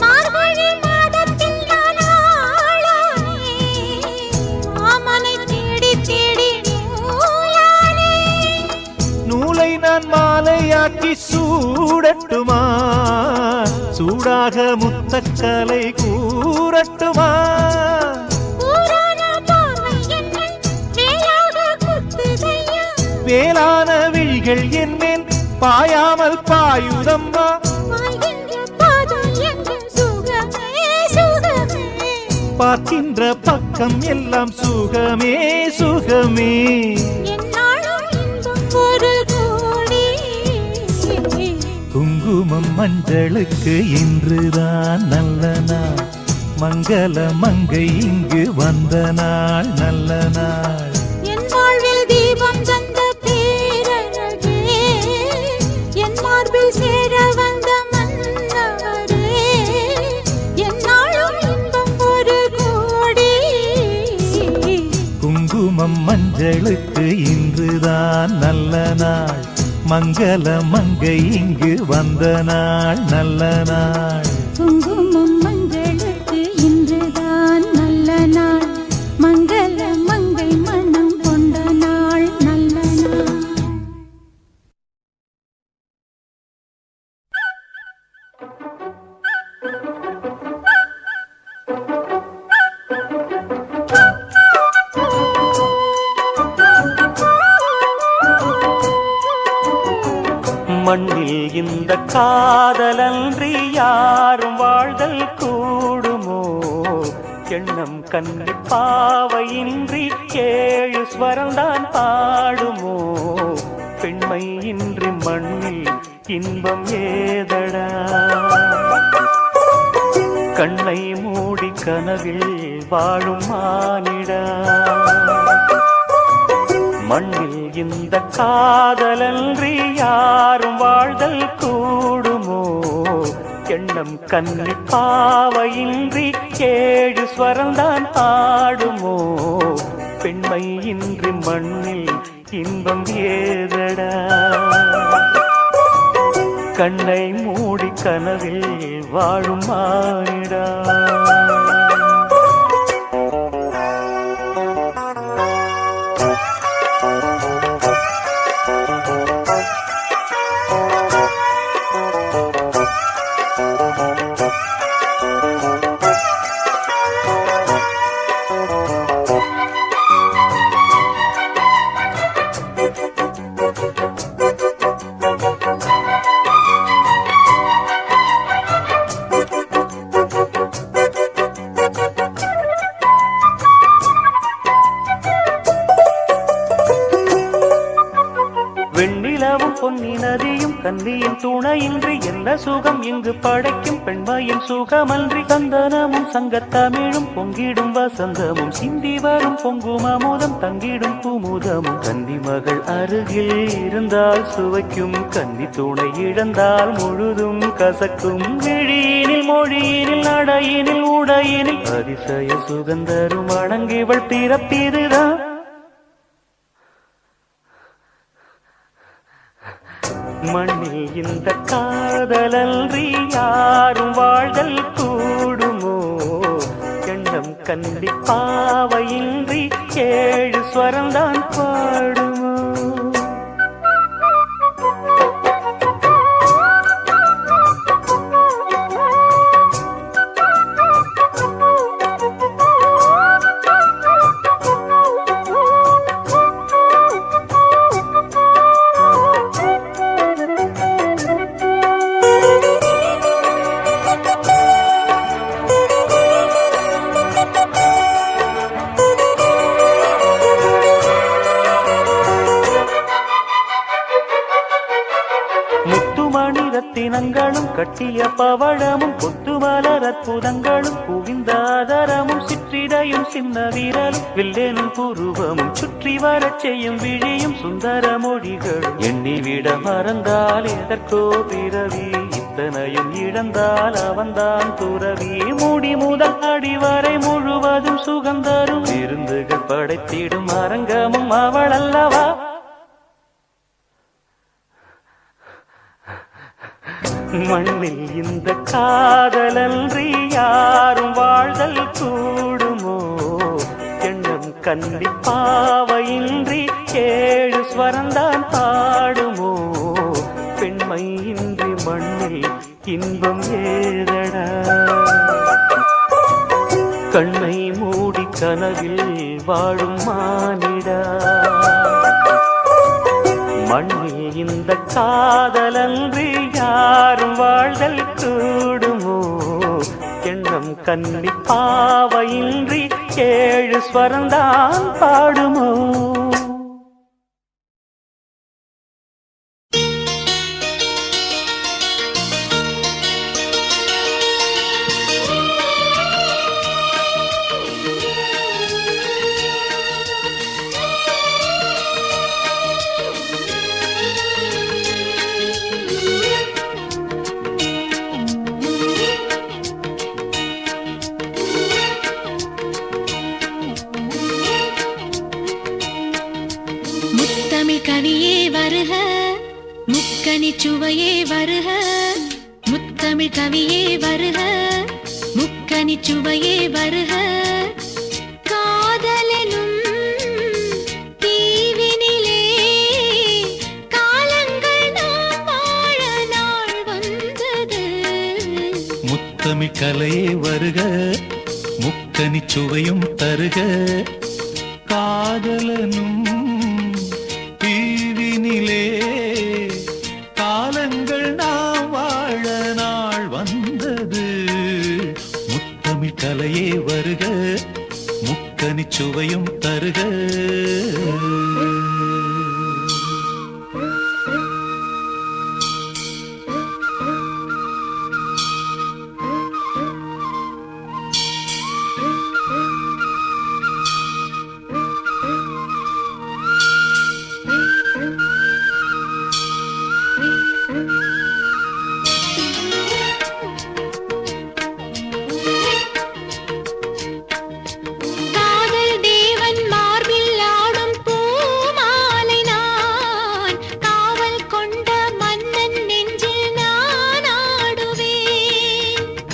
மார்கழி மாதத்தில் நான் ஆளானே மாமனை தேடி தேடி நூலானே நூலை நான் மாலையாக்கி சூடட்டுமா சூடாக முத்தக்கலை கூறட்டுமா ஊரான பார்வை என்னை வேலாக குத்துதையா வேளான விழிகள் என்மேல் பாயாமல் பாயுதம்மா வாழ்கின்ற பாதம் எங்கு சுகமே சுகமே பார்க்கின்ற பக்கம் எல்லாம் சுகமே சுகமே என்னாலும் இன்பம் ஒரு கோடி குங்குமம் மஞ்சளுக்கு இன்றுதான் நல்ல நாள் மங்கள மங்கை இங்கு வந்த நாள் நல்ல நாள் என் வாழ்வில் தீபம் தந்த பேரழகே என் மார்பில் சேர வந்த மன்னவரே என்னாலும் இன்பம் ஒரு கோடி குங்குமம் மஞ்சளுக்கு இன்றுதான் நல்ல நாள் மங்கள மங்கை இங்கு வந்த நாள் நல்ல நாள் குங்குமம் மஞ்சளுக்கு இன்றுதான் நல்ல நாள் மங்கள மங்கை மனம் கொண்ட நாள் நல்ல நாள் மண்ணில் இந்த காதலன்றி யாரும் வாழ்தல் கூடுமோ எண்ணம் கண்ணி பாவையின்றி ஏழு ஸ்வரம்தான் பாடுமோ பெண்மை இன்றி மண்ணில் இன்பம் ஏதடா கண்ணை மூடி கனவில் வாழும் மானிடா மண்ணில் இந்த காதலன்றி யாரும் வாழ்தல் கூடுமோ எண்ணம் கண்ணி பாவையின்றி ஏழு ஸ்வரம்தான் ஆடுமோ பெண்மை இன்றி மண்ணில் இன்பம் ஏதடா கண்ணை மூடி கனவில் வாழும் மானிடா வெண்ணிலவும் பொன்னி நதியும் கன்னியின் துணையின்றி என்ன சுகம் இங்கு படைக்கும் பெண்மையின் சுகமன்றி சந்தனமும் சங்கத்தமிழும் பொங்கிடும் வசந்தமும் சிந்தி வரும் பொங்கும் அமுதம் தங்கிடும் குமுதமும் கன்னி மகள் அருகில் இருந்தால் சுவைக்கும் கன்னி துணை இழந்தால் முழுதும் கசக்கும் விழியினில் மொழியினில் நடையினில் உடையினில் அதிசய சுகந்தரும் அடங்கிவள் பிறப்பிதுதான் மண்ணில் இந்த காதலன்றி யாரும் வாழ்தல் கூடுமோ எண்ணம் கண்டி பாவையின்றி ஏழு ஸ்வரம்தான் பாடுமோ முத்துமணி ரத்தினங்களும் கட்டிய பவழமும் கொத்துமலர் அற்புதங்களும் குவிந்த ஆதரமும் சிற்றிடையும் சின்ன வீரலும் வில்லேனும் புருவமும் சுற்றி வரச் செய்யும் விழியும் சுந்தர மொழிகளும் எண்ணிவிட மறந்தால் எதற்கோ பிறவி இத்தனையும் இழந்தால் அவன்தான் துறவி மூடி முதல் அடிவரை முழுவதும் சுகந்தரும் விருந்துகள் படைத்திடும் அரங்கமும் அவள் அல்லவா மண்ணில் இந்த காதலன்றி யாரும் வாழ்தல் கூடுமோ எண்ணம் கன்னி பாவையின்றி 7 ஸ்வரந்தான் பாடுமோ பெண்மை இன்றி மண்ணில் இன்பம் ஏதடா கண்ணை மூடி கனவில் வாழும் மானிடா மண்ணில் இந்த காதலன்றி யாரும் வாழ்தல் கூடுமோ எண்ணம் கன்னி பாவையின்றி 7 ஸ்வரந்தான் பாடுமோ கவியே வருக முக்கனி சுவையே வருக முத்தமிழ் கவியே வருக முக்கனி சுவையே வருக காதலெனும் தீவினிலே காலங்கள் நாம் வாழ நாள் வந்தது முத்தமிழ் கலையே வருக முக்கனி சுவையும் தருக காதலனும் காலங்கள் நாம் வாழ நாள் வந்தது முத்தமிழ் கலையே வருக முக்கனி சுவையும் தருக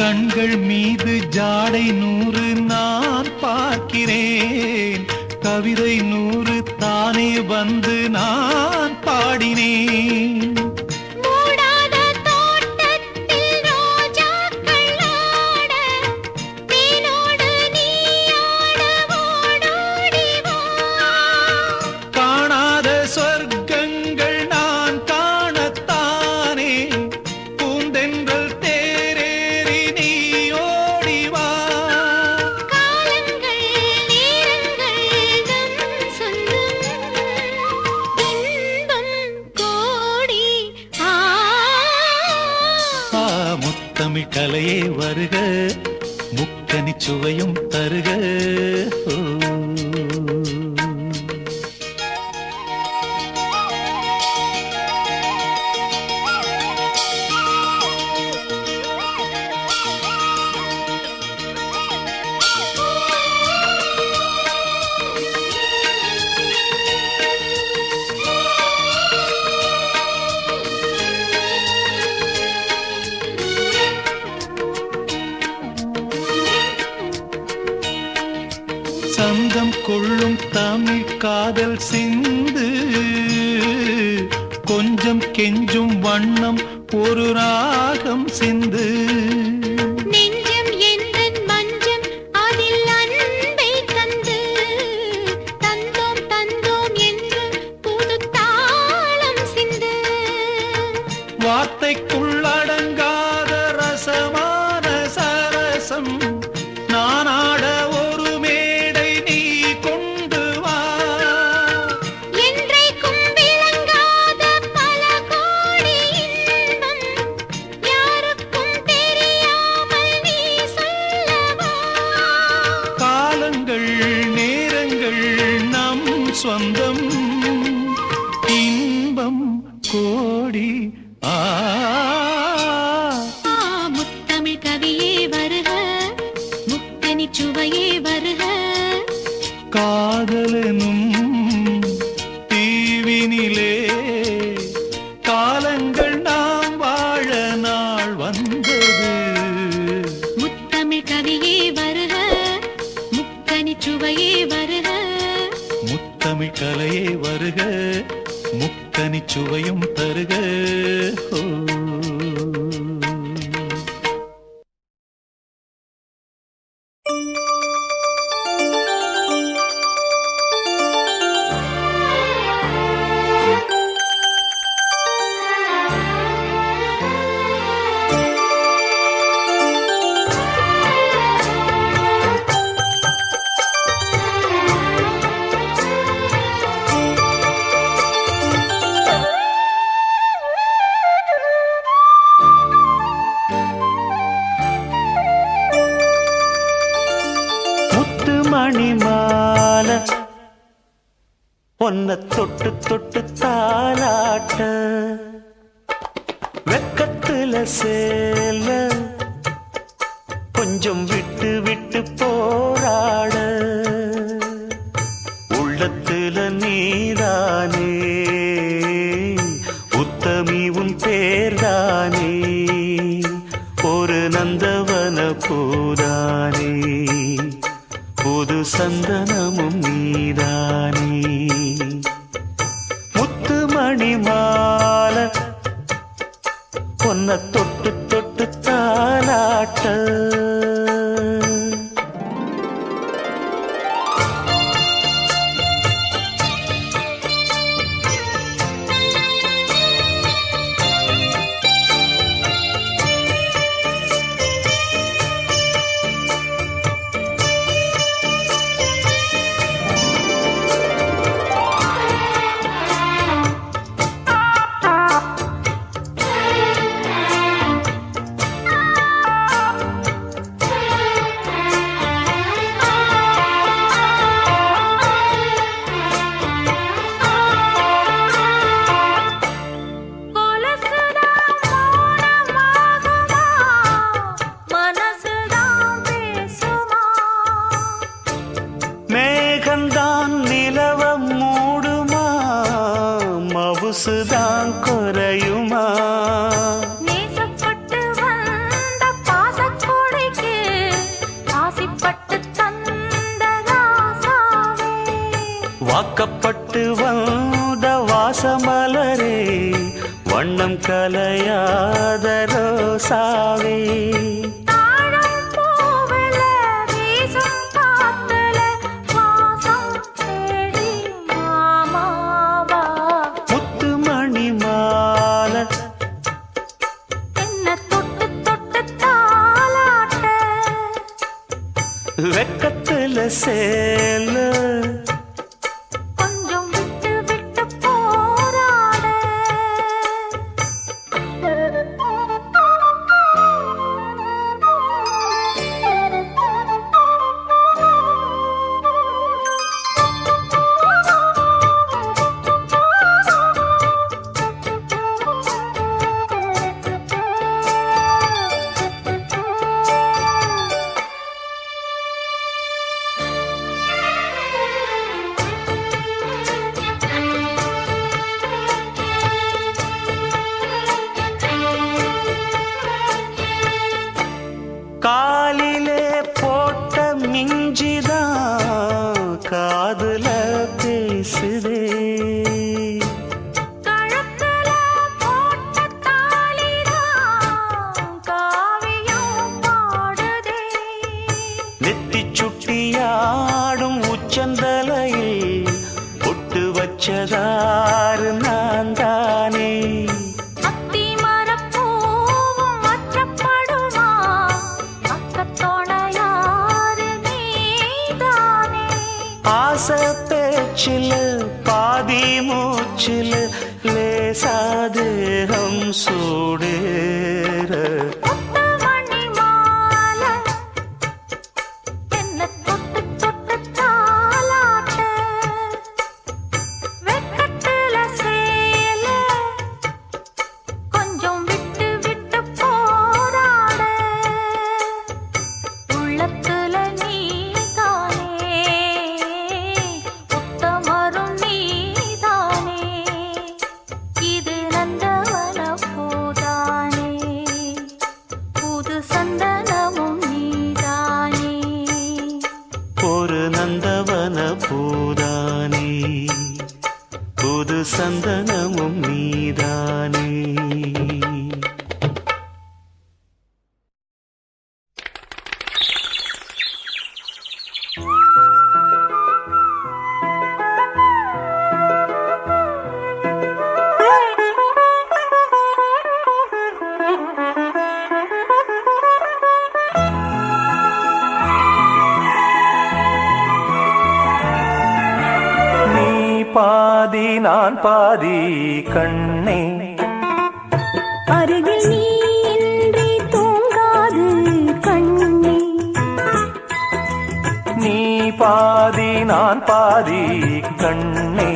கண்கள் மீது ஜாடை 100 நான் பார்க்கிறேன் கவிதை 100 தானே வந்து நான் பாடினேன் காணாத சொர்க்கங்கள் நான் காணத்தானே பூந்தென்றல் முத்தமிழ் கலையே வருக முக்கனி சுவையும் தருக சந்தம் கொள்ளும் தமிழ் காதல் சிந்து கொஞ்சம் கெஞ்சும் வண்ணம் ஒரு ராகம் சிந்து நெஞ்சம் எந்தன் மஞ்சம் அதில் அன்பை தந்து தந்தோம் தந்தோம் என்று புது தாளம் சிந்து வார்த்தைக்குள்ளடங்காத ரசமான சரசம் நானாட ஒரு மேடை நீ கொண்டு வா என்றைக்கும் விளங்காத பல கோடி கோடி ஆ முத்தமிழ் கவியே வருக, முத்தனி சுவையே வருக. காதலெனும் தீவினிலே காலங்கள் நாம் வாழ நாள் வந்தது. முத்தமிழ் கவியே வருக, முத்தனி சுவையே வருக. முத்தமிழ் கலையே வருக, முக்கனி சுவையும் தருக. ஓ மணிமால பொன்ன தொட்டு தொட்டு தாலாட்ட வெக்கத்துல சேல கொஞ்சம் விட்டு விட்டு போராட உள்ளத்துல நீதானே உத்தமி உன் பேர்தானே ஒரு நந்தவன பூதானே புது சந்தனமும் நீதானே முத்துமணி மால பொன்ன தொட்டு தொட்டு தாலாட்ட மேகந்தான் நிலவ மூடுமா மவுசுதான் குறையுமா நேசப்பட்டு வந்த பாசக்கொடைக்கு ஆசைப்பட்டு தந்த ராசாவே, வாக்கப்பட்டு வந்த வாசமலரே வண்ணம் கலையாத ரோசாவே தாழம் பூவுல வீசும் காத்துல வாசம் தேடி மாமாவா. முத்துமணி மால என்ன தொட்டு தொட்டு தாலாட்ட வெக்கத்துல சேல கொஞ்சம் விட்டு விட்டு போராட. காலிலே போட்ட மிஞ்சிதான் காதுல பேசுதே கழுத்துல போட்ட தாலிதான் காவியம் பாடுதே. நெத்தி சுட்டியாடும் உச்சந்தலையில் பொட்டு வச்சதாறு நான் தானே அத்தி மரப்பூவும் அச்சப்படுமா, அக்கத்தோணையாறு நீதானே. ஆசை பேச்சில் பாதி மூச்சில் லேசாதேகம் சூடேற முத்துமணி மால என்ன தொட்டு தொட்டு தாலாட்ட வெக்கத்துல சேல பாதி கண்ணே. அருகில் நீ இன்றி தூங்காது கண்ணே. நீ பாதி நான் பாதி கண்ணே.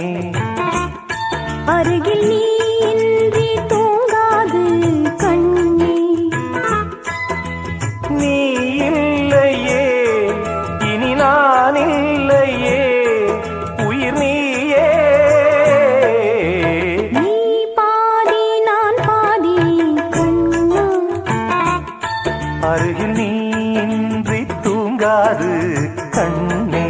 அருகில் நீ இன்றி தூங்காது கண்ணே. நீ இல்லையே இனி நான் இல்லையே உயிர் நீயே. நீ பாதி நான் பாதி கண்ணா. அருகில் நீ இன்றி தூங்காது கண்ணே.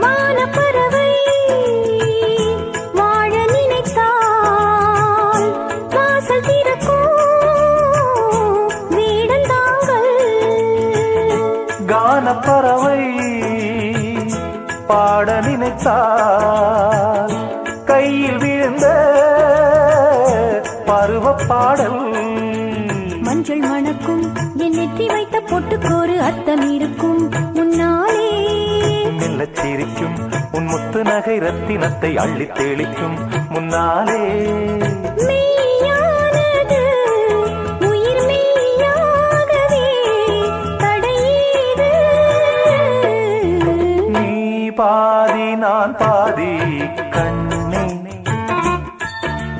மானப்பறவை வாழ நினைத்தால் வாசல் திறக்கும் வீடந்தாங்கள். கானப்பறவை பாட நினைத்தால் கையில் விழுந்த பருவ பாடல். மஞ்சள் மணக்கும் என் நெற்றி வைத்த பொட்டுக்கோரு அர்த்தம் இருக்கும் முன்னாலே. மெல்லச் சிரிக்கும் உன் முத்து நகை ரத்தினத்தை அள்ளித் தெளிக்கும் முன்னாலே. மெய்யானது உயிர் மெய்யாகவே தடையேது. நீ பாதி நான் பாதி கண்ணே.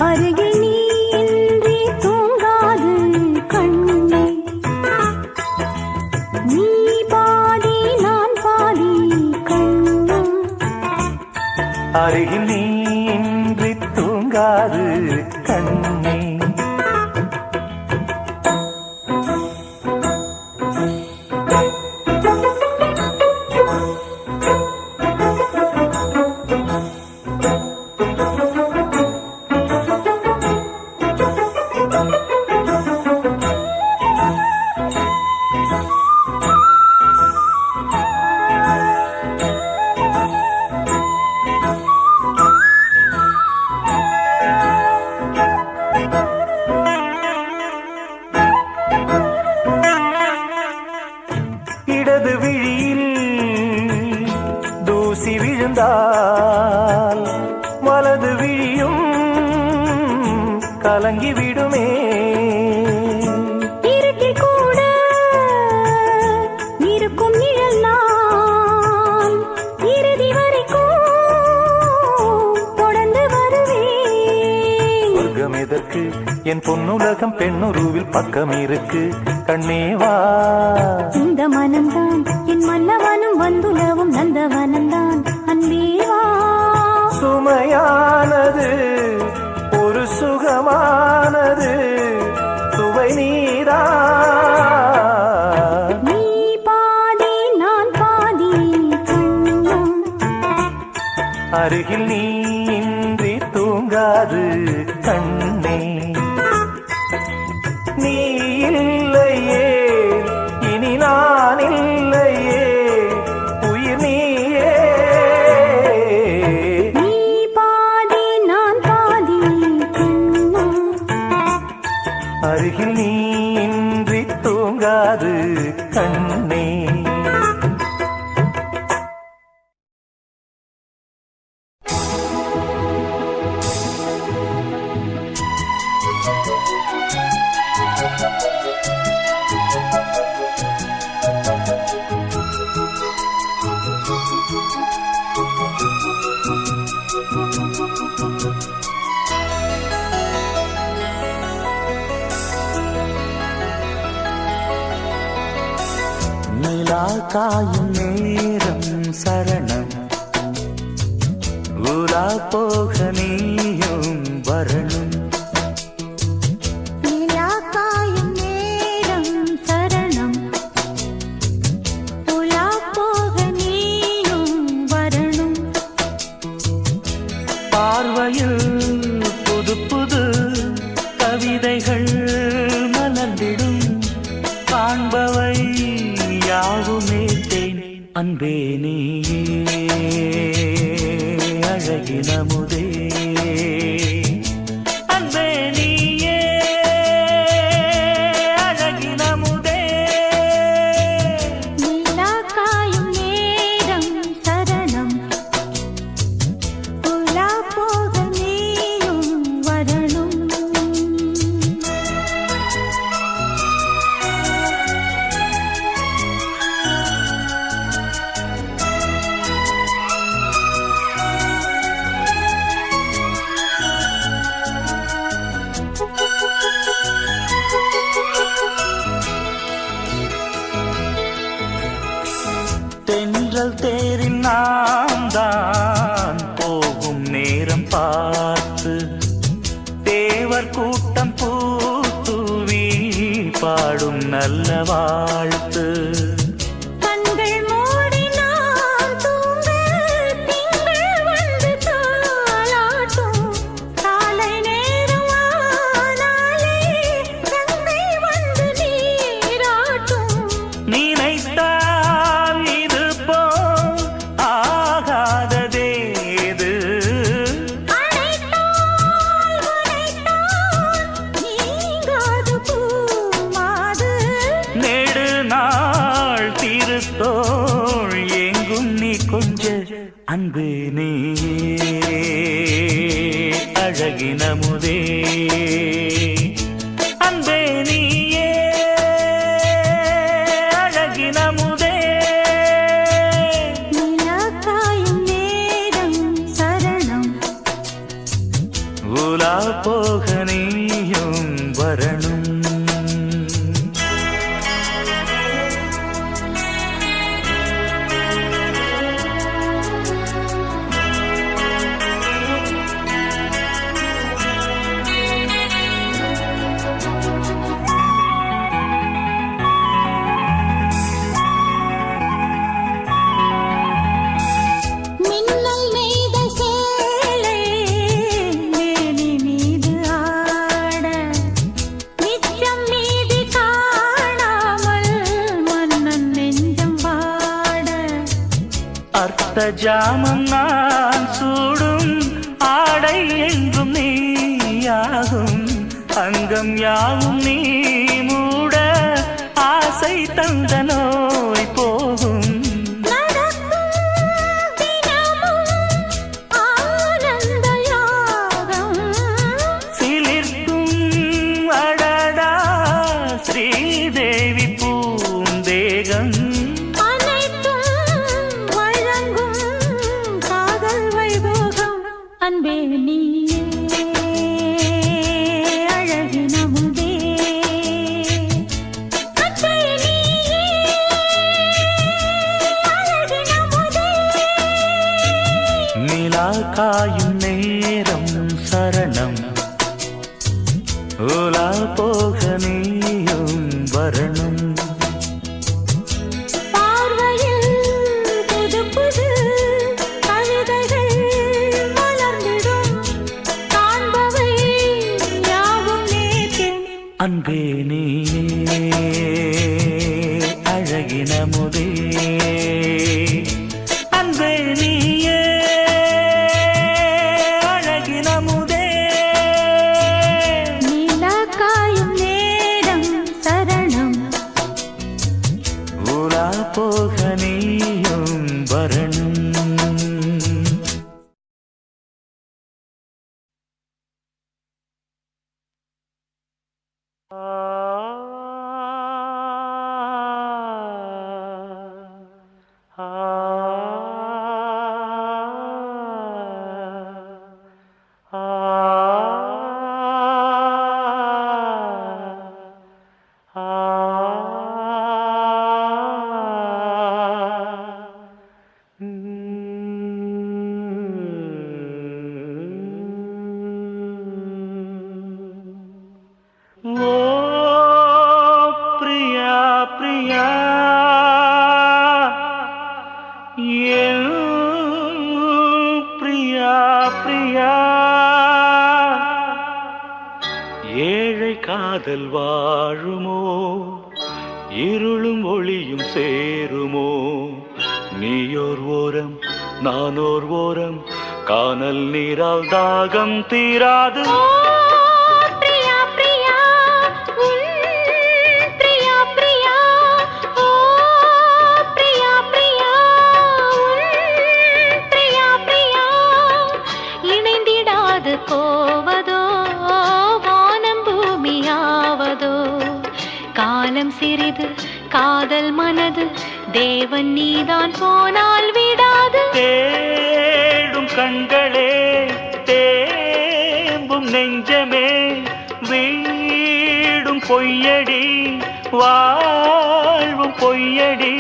அருகில் நீ இன்றி தூங்காது கண்ணே. நீ பாதி நான் பாதி கண்ணா. அருகில் நீ இன்றி தூங்காது கண்ணே. இடது விழியில் தூசி விழுந்தால் வலது விழியும் கலங்கி விடுமே. இருட்டில் கூட இருக்கும் நிழல் நான் இறுதி வரைக்கும் தொடர்ந்து வருவேன். சொர்க்கம் எதற்கு என் பொன்னுலகம் பெண்ணுருவில் பக்கம் இருக்கு கண்ணேவா. இந்த மனம்தான் என் மன்னவனும் வந்துலவும் நந்தவனம்தான் அன்பேவா. சுமையானது ஒரு சுகமானது சுவை நீரா. நீ பாதி நான் பாதி கண்ணா. அருகில் நீ இன்றி தூங்காது கண்ணே. நீ இல்லையே இனி நான் இல்லையே உயிர் நீயே. நீ பாதி நான் பாதி கண்ணா. அருகில் நீ இன்றி தூங்காது கண்ணே. நிலா காயும் நேரம் சரணம் உலா போக நீயும் வரணும். நிலா காயும் நேரம் சரணம் உலா போக நீயும் பார்வையில் புது புது கவிதைகள் மலர்ந்திடும் காண்பவை யாவுமே தேன் அன்பே நீயே அழகின முதே அன்பே நீயே அழகின முதே நிலா காயும் நேரம் சரணம் உலா போக நீயும் வரணும் தென்றல் தேரில் நாம் தான் போகும் நேரம் பார்த்து தேவர் கூட்டம் பூத்துவி பாடும் நல்ல வாழ்த்து கண்கள் மூடி நாம் தூங்க திங்கள் வந்து தாலாட்டும் காலை நேரம் ஆனாலே கங்கை வந்து நீராட்டும் நினைத்தால் இது போல் ஆகாததேது அழைத்தால் உரைத்தால் நீங்காது பூமாது நெடு நாள் திருத்தோள் எங்கும் நீ கொஞ்ச அன்பு நீயே அழகின முதே அன்பே நீயே அழகின முதே நிலா காயும் நேரம் சரணம் உலா போக நீயும் வரணும் மின்னல் நெய்த சேலை மேனி மீது ஆட நிச்சம் மீதி காணாமல் மன்னன் நெஞ்சம் வாட அர்த்த ஜாமம் நான் சூடும் ஆடை என்றும் நீயாகும் அங்கம் யாவும் நீ மூட ஆசை தந்த நோய் போகும் நடக்கும் தினமும் ஆனந்த யாகம் சிலிர்க்கும் அடடா ஸ்ரீதேவி பூந்தேகம் அனைத்தும் வழங்கும் காதல் வைபோகம் அன்பே நீயே அழகின முதே அன்பே நீயே அழகின முதே நிலா காயும் நேரம் சரணம் உலா போக நீயும் வரணும் பார்வையில் புது புது கவிதைகள் மலர்ந்திடும் காண்பவை யாவும் நேற்று அன்பே நீயே அழகின முதே அன்பே நீயே அழகின முதே நிலா காயும் நேரம் சரணம் உலா போக நீயும் வரணும் ஆ காதல் வாழுமோ இருளும் ஒளியும் சேருமோ நீயோர் ஓரம் நானோர் ஓரம் கானல் நீரால் தாகம் தீராது ஓ பிரியா பிரியா உன் பிரியா பிரியா ஓ பிரியா பிரியா உன் பிரியா பிரியா இணைந்திடாது போவதோ வானம் பூமியாவதோ காலம் சிறிது காதல் மனது தேவன் நீதான் போனால் விடாது தேடும் கண்களே தேம்பும் நெஞ்சமே வீடும் பொய்யடி வாழ்வும் பொய்யடி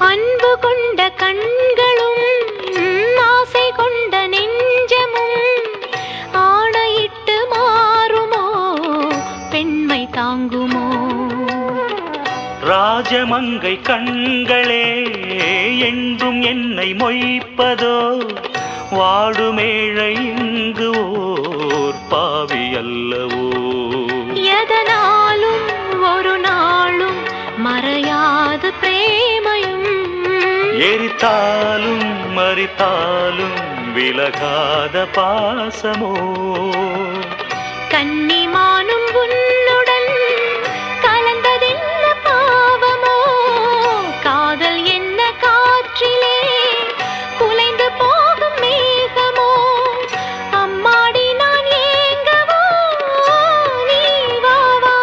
அன்பு கொண்ட கண்களும் ஆசை கொண்ட நெஞ்சமும் ஆணையிட்டு மாறுமோ பெண்மை தாங்குமோ ராஜமங்கை கண்களே என்றும் என்னை மொய்ப்பதோ வாடுமேழை இங்கு ஓர் பாவி அல்லவோ எதனாலும் ஒரு நாளும் மறையாது பிரேமையும் எரித்தாலும் மறித்தாலும் விலகாத பாசமோ கன்னிமானும் உன்னுடன் கலந்ததென்ன பாவமோ காதல் என்ன காற்றிலே குலைந்து போகும் மேகமோ அம்மாடி நான் ஏங்கவோ நீ வா வா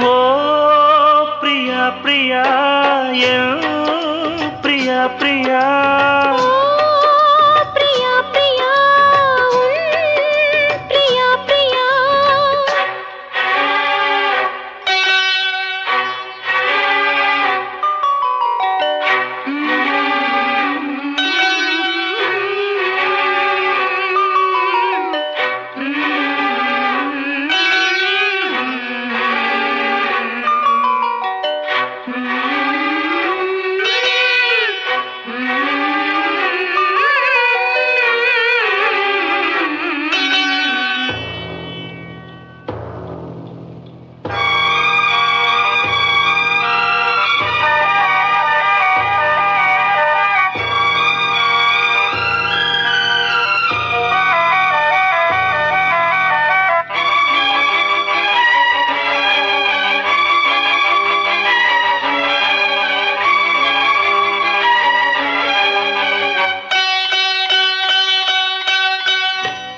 ஓ பிரியா பிரியா என் பிரியா பிரியா ஓ பிரியா பிரியா உன் பிரியா பிரியா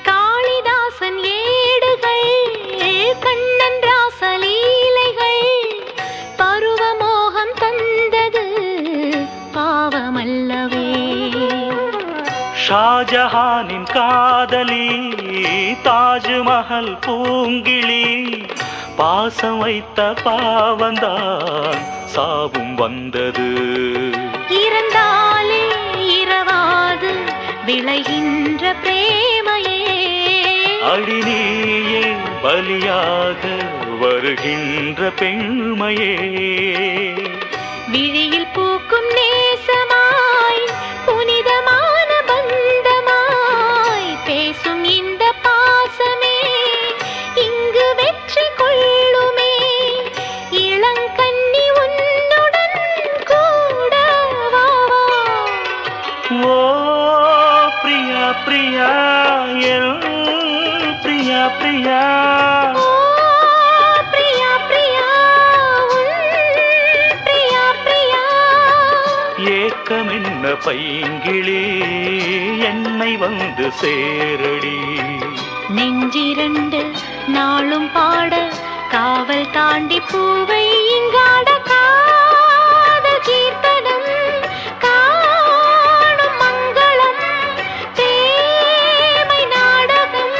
காளிதாசன் ஏடுகள் கண்ணன் ராசலீலைகள் பருவமோகம் தந்தது பாவமல்லவே ஷாஜஹானின் காதலி தாஜ்மஹல் பூங்கிளி பாசம் வைத்த பாவந்தான் சாவும் வந்தது இறந்தாலே இரவாது விளைகின்ற பிரேமையே அடிநீயே பலியாக வருகின்ற பெண்மையே விழியில் பூக்கும் நேசமாய் புனிதமான பந்தமாய் பேசும் இந்த பாசமே இங்கு வெற்றி கொள்ளுமே இளங்கண்ணி உன்னுடன் கூட வா வா ஓ பிரியா பிரியா என் பிரியா பிரியா ஓ பிரியா பிரியா உன் பிரியா பிரியா ஏக்கமென்ன பைங்கிளி என்னை வந்து சேரடி நெஞ்சிரண்டு நாளும் பாட காவல் தாண்டி பூவை இங்காட காதல் கீர்த்தனம் காணும் மங்களம் தேமை நாடகம்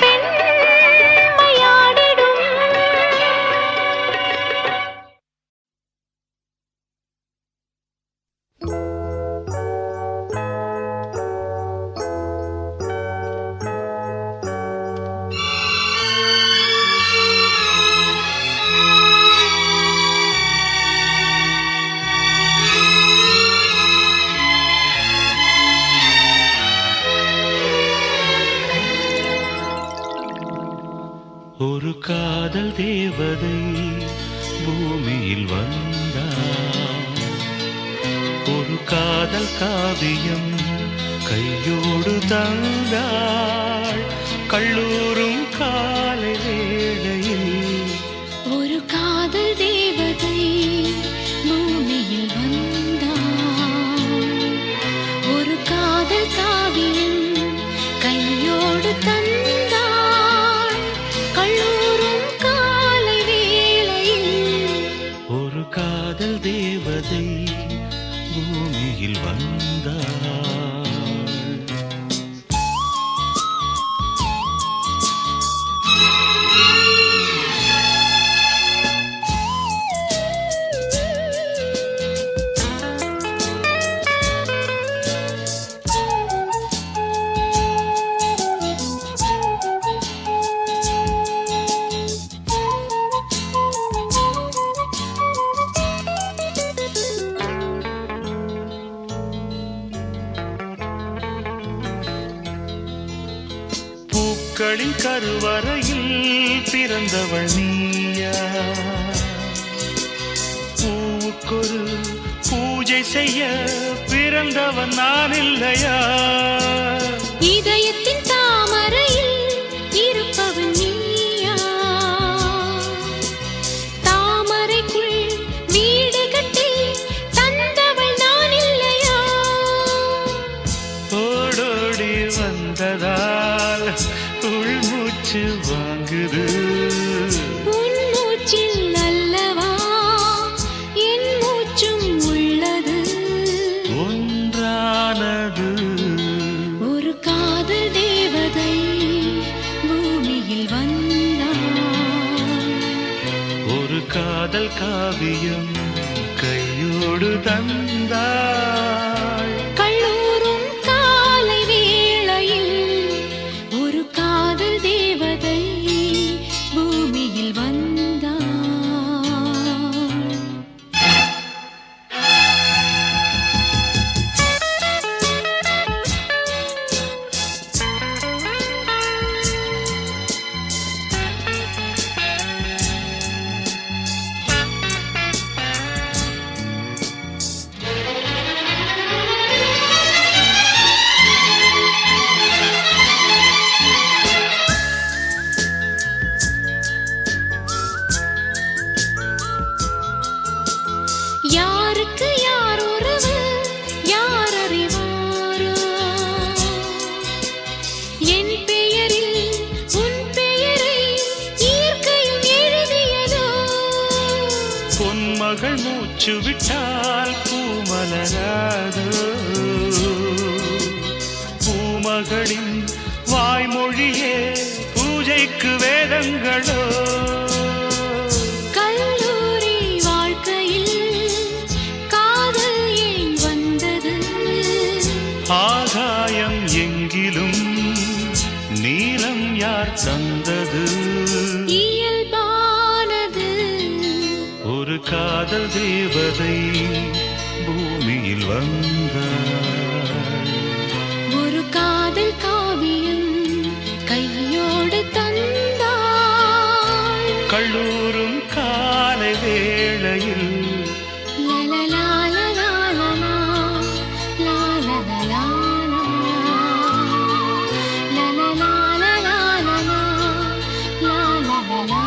பெண்மையாடிடும் ஒரு காதல் தேவதை பூமியில் வந்தாள். ஒரு காதல் காவியம் கையோடு தந்தாள். கல்லூரும் காலை வேளையில் ஒரு காதல் தேவதை பூமியில் வந்தாள். ஒரு காதல் காவியம் கையோடு தந்தாள். கல்லூரும் காலை வேளையில் ஒரு காதல் தேவதை பூமியில் வந்தாள். பூக்களின் கருவறையில் பிறந்தவள் நீயா? பூவுக்கொரு பூஜை செய்ய பிறந்தவன் நான் இல்லையா? இதயத்தின் தாமரையில் இருப்பவன் நீயா? தாமரைக்குள் வீடு கட்டி தந்தவள் நான் இல்லையா? ஓடோடி வந்ததால் உள்மூச்சு வாங்குது. உன் மூச்சில் அல்லவா என் மூச்சும் உள்ளது. ஒன்றானது ஒரு காதல் தேவதை பூமியில் வந்தாள். ஒரு காதல் காவியம் கையோடு தந்தாள். கல்லூரும் காலை வேளையில் ஒரு காதல் தேவதை பூமியில் வந்தாள். யாருக்கு யார் உறவு யார் அறிவாரோ? என் பெயரில் உன் பெயரை இயற்கையும் எழுதியதோ? பொன்மகள் மூச்சு விட்டால் பூமலராதோ? பூமகளின் வாய்மொழியே பூஜைக்கு வேதங்களோ? கல்லூரி வாழ்க்கையில் காதல் ஏன் வந்தது? ஆகாயம் எங்கிலும் நீலம் யார் தந்தது? இயல்பானது ஒரு காதல் தேவதை பூமியில் வந்தாள். ஒரு காதல் காவியம் கையோடு தந்தாள். கல்லூரும் காலை வேளையில் லலலாலலாலலா, லாலலலாலலா, லலலாலலாலலா, லாலலலாலலா.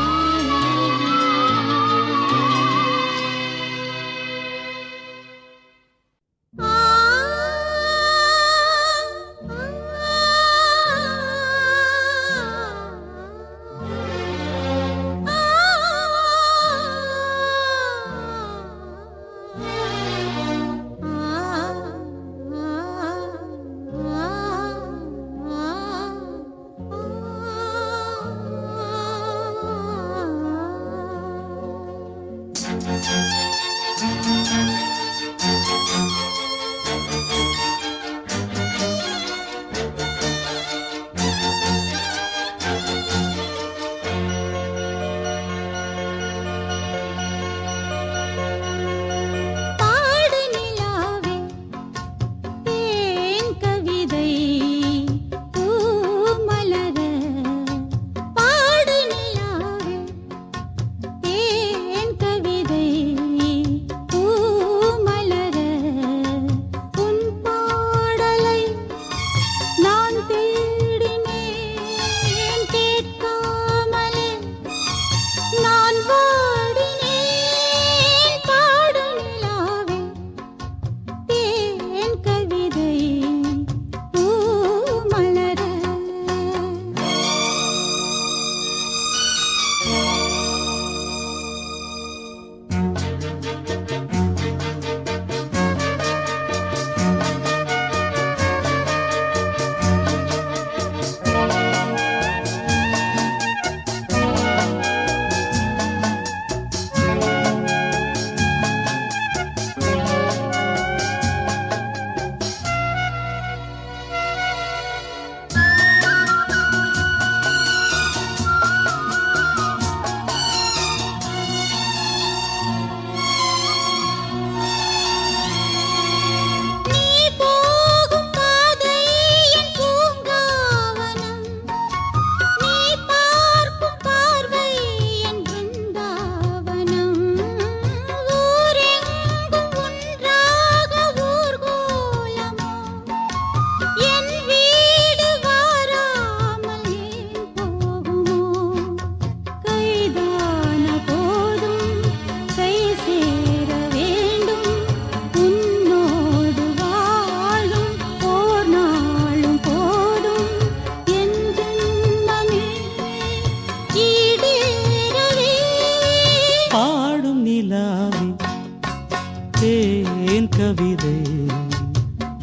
கவிதை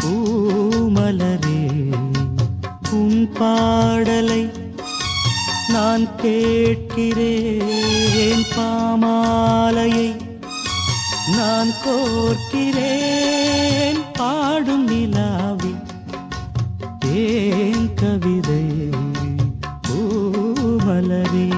பூமலரே உன் பாடலை நான் கேட்கிறேன் பாமாலையை நான் கோர்க்கிறேன் பாடும் நிலாவே ஏன் கவிதை பூமலரே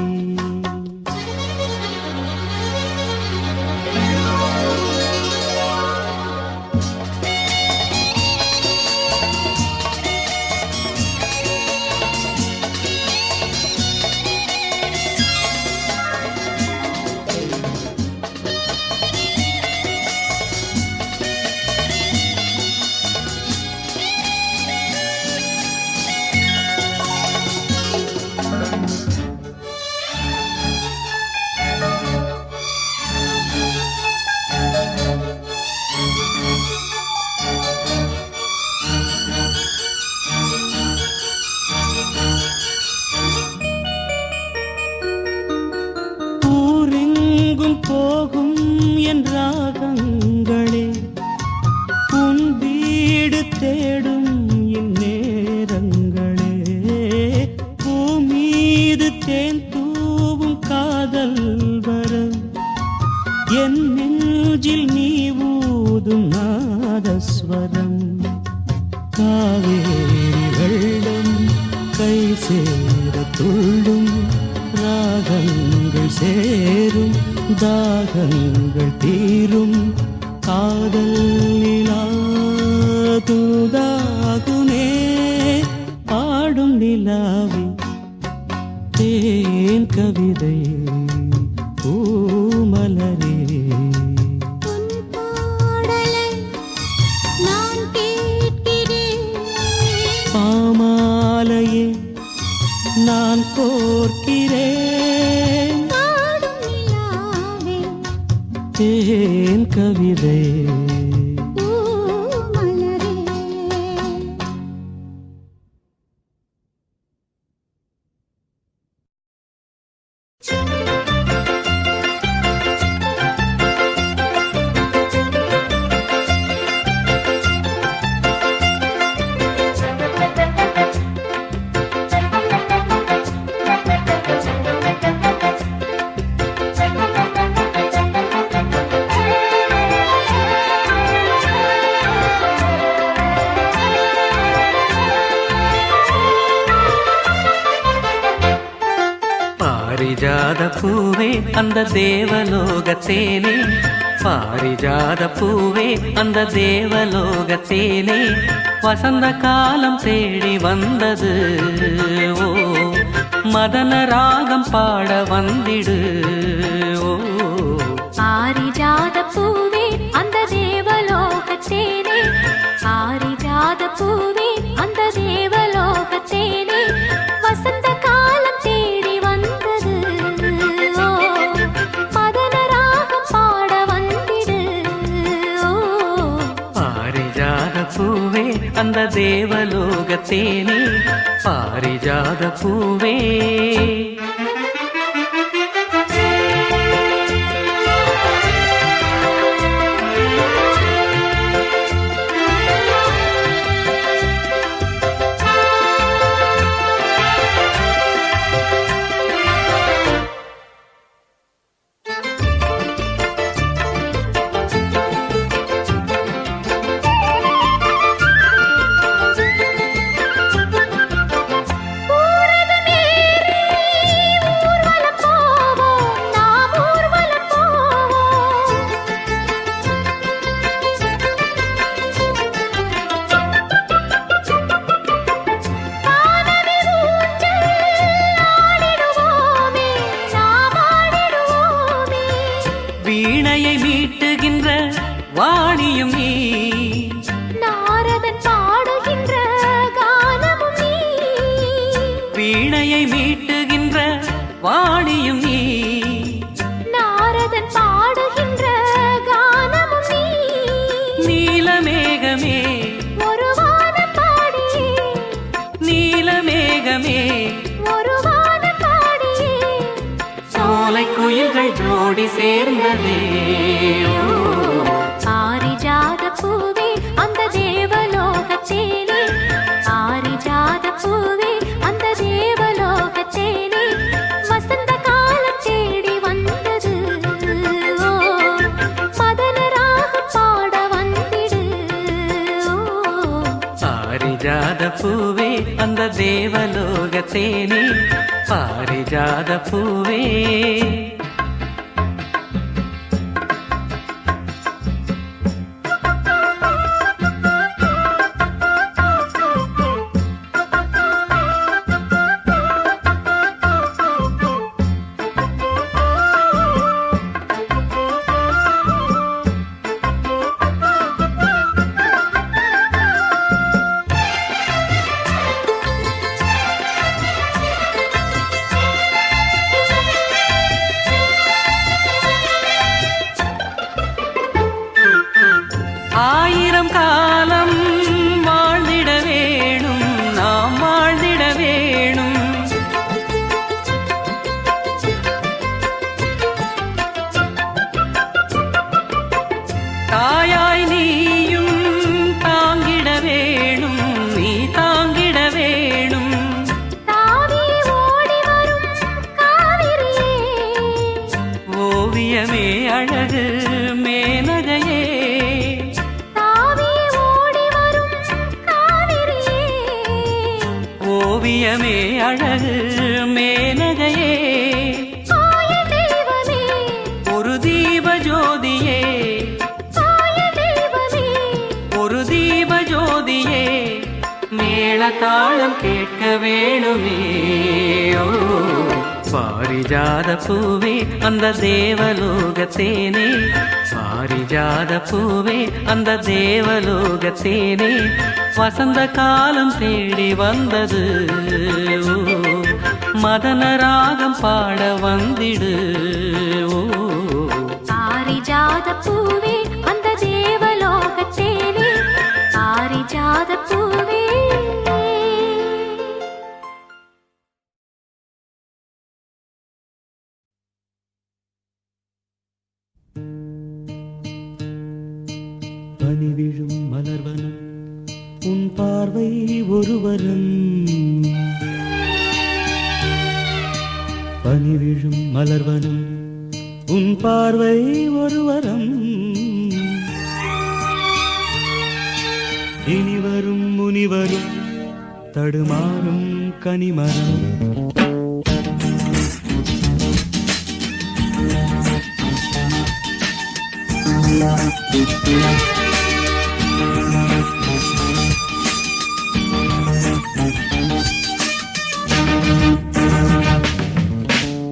போகும் என் ராகங்களே உன் வீடு தேடும் என் நேரங்களே பூமீது தேன் தூவும் காதல் வரம் என் நெஞ்சில் நீ ஊதும் நாதஸ்வரம் காவேரி வெள்ளம் கை சேர துள்ளும் ராகங்கள் சேரும் தாகங்கள் தீரும் காதல் நிலா தூதாகுமே பாடும் நிலாவே தேன் கவிதை பூமலரே பாமாலையே நான் கோர்க்கிறேன் தேன் கவிதை பாரிஜாத பூவே அந்த தேவலோகத்தேனே பாரிஜாத பூவே அந்த தேவலோகத்தேனே வசந்த காலம் தேடி வந்தது ஓ மதன ராகம் பாட வந்திடு ஓ பாரிஜாத பூவே அந்த தேவலோகத்தேனே பாரிஜாத பூவே அந்த தேவலோகத்தேனே வசந்த காலம் தேடி வந்தது ஓ மதன ராகம் பாட வந்திடு ஓ பாரிஜாத பூவே அந்த தேவலோகத்தேனே பாரிஜாத பூவே வீணையை மீட்டுகின்ற வாணியும் நீ நாரதன் பாடுகின்ற கானமும் நீ வீணையை மீட்டுகின்ற வாணியும் நீ நாரதன் பாடுகின்ற கானமும் நீ நீலமேகமே ஒரு வானம் பாடியே நீலமேகமே ஒரு வானம் பாடியே சோலை குயில்கள் ஜோடி சேர்ந்ததே பாரிஜாத பூ பூவே அந்த தேவலோகத்தேனே பாரிஜாத பூவே ஆயிரம் காலம் வாழ்ந்திட வேணும் நாம் வாழ்ந்திட வேணும் தாயாய் நீயும் தாங்கிட வேணும் நீ தாங்கிட வேணும் தாவி ஓடி வரும் காவிரியே ஓவியமே அழகு மேனகையே தாவி ஓடி வரும் காவிரியே ஓவியமே அழகு மேனகையே ஆய தெய்வமே ஒரு தீப ஜோதியே ஆய தெய்வமே ஒரு தீப ஜோதியே மேளதாளம் கேட்க வேணுமே ஓ பாரிஜாத பூவே அந்த தேவலோகத்தேனே பாரிஜாத பூவே அந்த தேவலோகத்தேனே வசந்த காலம் தேடி வந்தது ஓ மதன ராகம் பாட வந்திடு ஓ பாரிஜாத பூவே அந்த தேவலோகத்தேனே பாரிஜாத பூவே பனி விழும் மலர்வனம் உன் பார்வை ஒருவரம் பனி விழும் மலர்வனம் உன் பார்வை ஒருவரம் இனிவரும் முனிவரும் தடுமாறும் கனிமரம்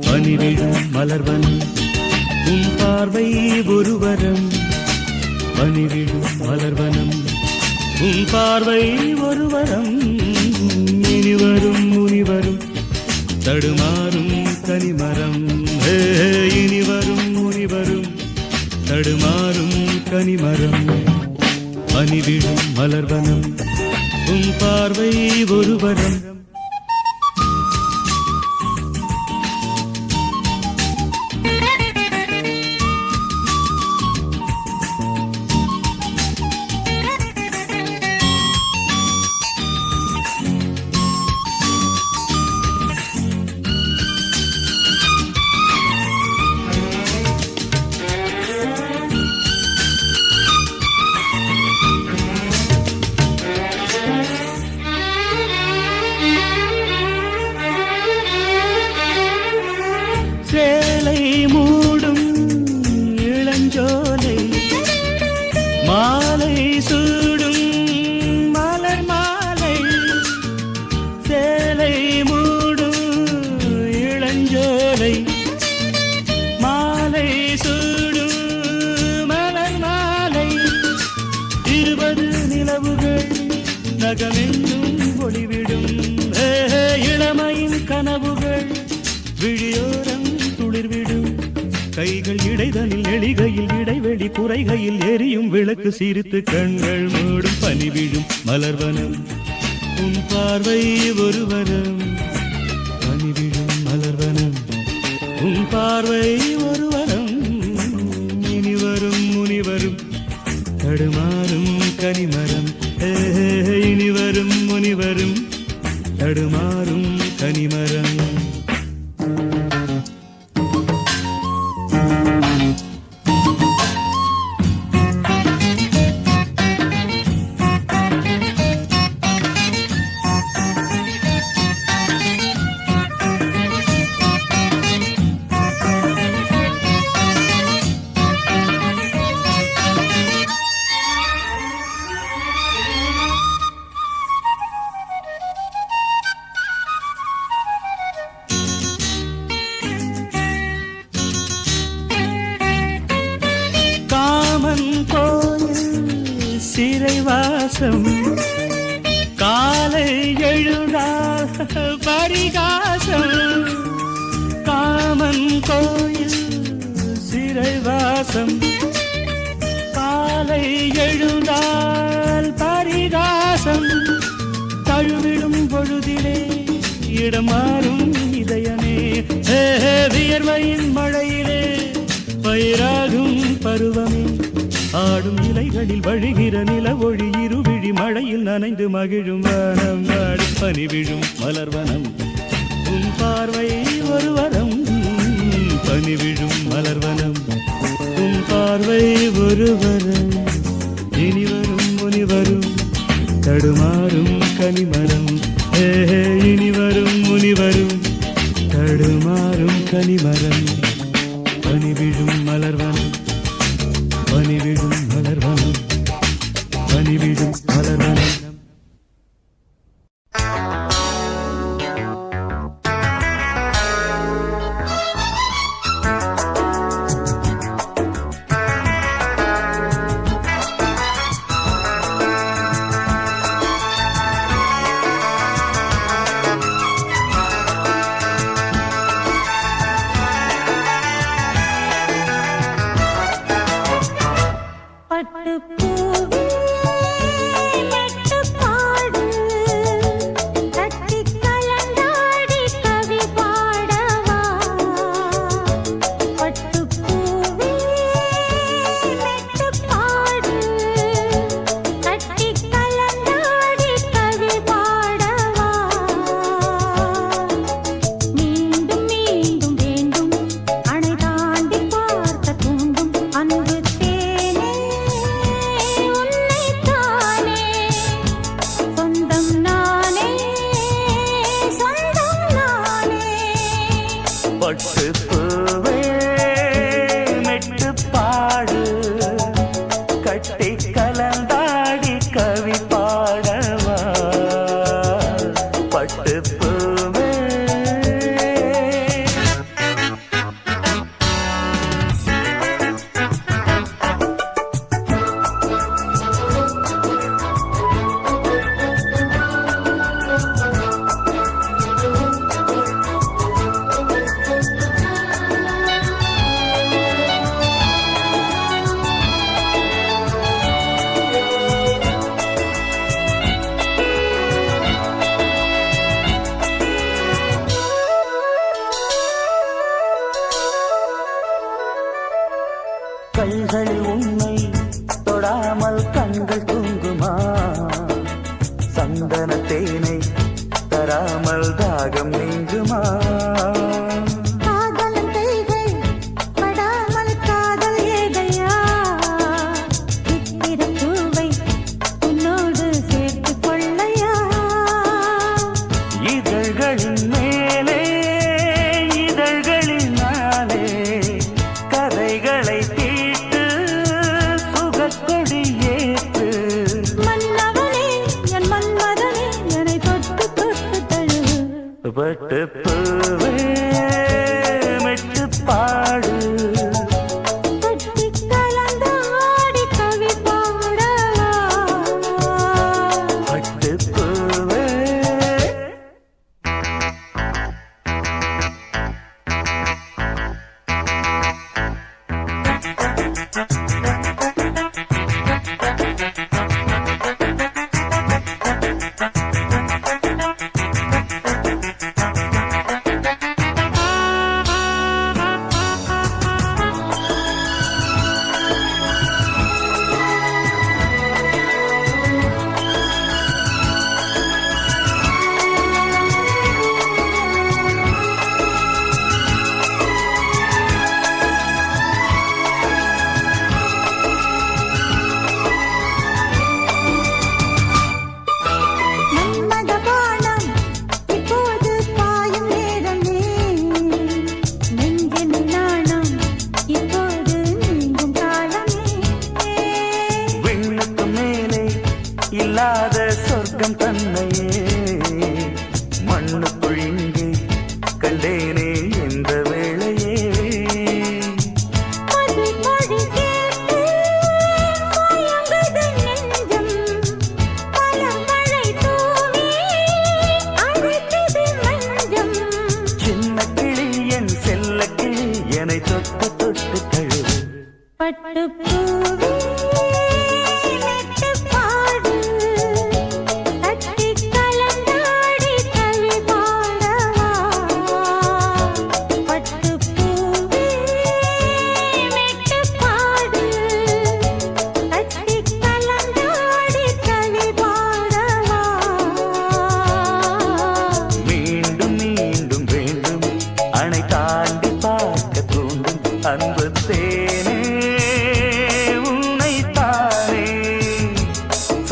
பனிவிழும் மலர்வனம் உன் பார்வை ஒருவரம் பனிவிழும் மலர்வனம் உன் பார்வை ஒருவரம் இனிவரும் முனிவரும் தடுமாறும் கனிமரம் இனிவரும் முனிவரும் தடுமாறும் கனிமரம் பனிவிழும் மலர்வனம் உன் பார்வை ஒருவரம் சேலை மூடும் இளஞ்சோலை மாலை சூடும் மலர் மாலை சேலை மூடும் இளஞ்சோலை மாலை சூடும் மலர் மாலை 20 நிலவுகள் நகமெங்கும் ஒளிவிடும் இளமையின் கனவுகள் விழியோரம் துளிர்விடும் கைகள் இடைதனில் எளிகையில் இடைவெளி குறைகையில் எரியும் விளக்கு சிரித்து கண்கள் மூடும் பனிவிழும் மலர்வனம் உன் பார்வை ஒருவரம் பனிவிழும் மலர்வனம் உன் பார்வை ஒருவரம் இனிவரும் முனிவரும் தடுமாறும் கனிமரம் இனிவரும் முனிவரும் தடுமாறும் கனிமரம் சிறைவாசம் காலை எழுந்தால் பரிகாசம் காமன் கோயில் சிறைவாசம் காலை எழுந்தால் பரிகாசம் தழுவிடும் பொழுதிலே இடமாறும் இதயமே வியர்வையின் மழையிலே பயிராகும் பருவமே ஆடும் இலைகளில் வழிகிற நில ஒளி இருவிழி மழையில் நனைந்து மகிழும் வனம் வாடி பனி விழும் மலர்வனம் உன் பார்வை ஒரு வரம் பனி விழும் மலர்வனம் உன் பார்வை ஒரு வரம் இனி வரும் முனிவரும் தடுமாறும் கனிமரம் இனி வரும் முனிவரும் தடுமாறும் கனிமரம் பனி விழும் மலர்வனம் பனி விழும் மலர்வனம் பனி விழும் மலர்வனம் கைகளில் உன்னை தொடாமல் கண்கள் தூங்குமா சந்தன தேனை தராமல் தாகம் நீங்குமா இதழ்களின் மேலே இதழ்களினாலே கதைகளை தீட்டு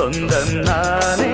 சொந்தம் நானே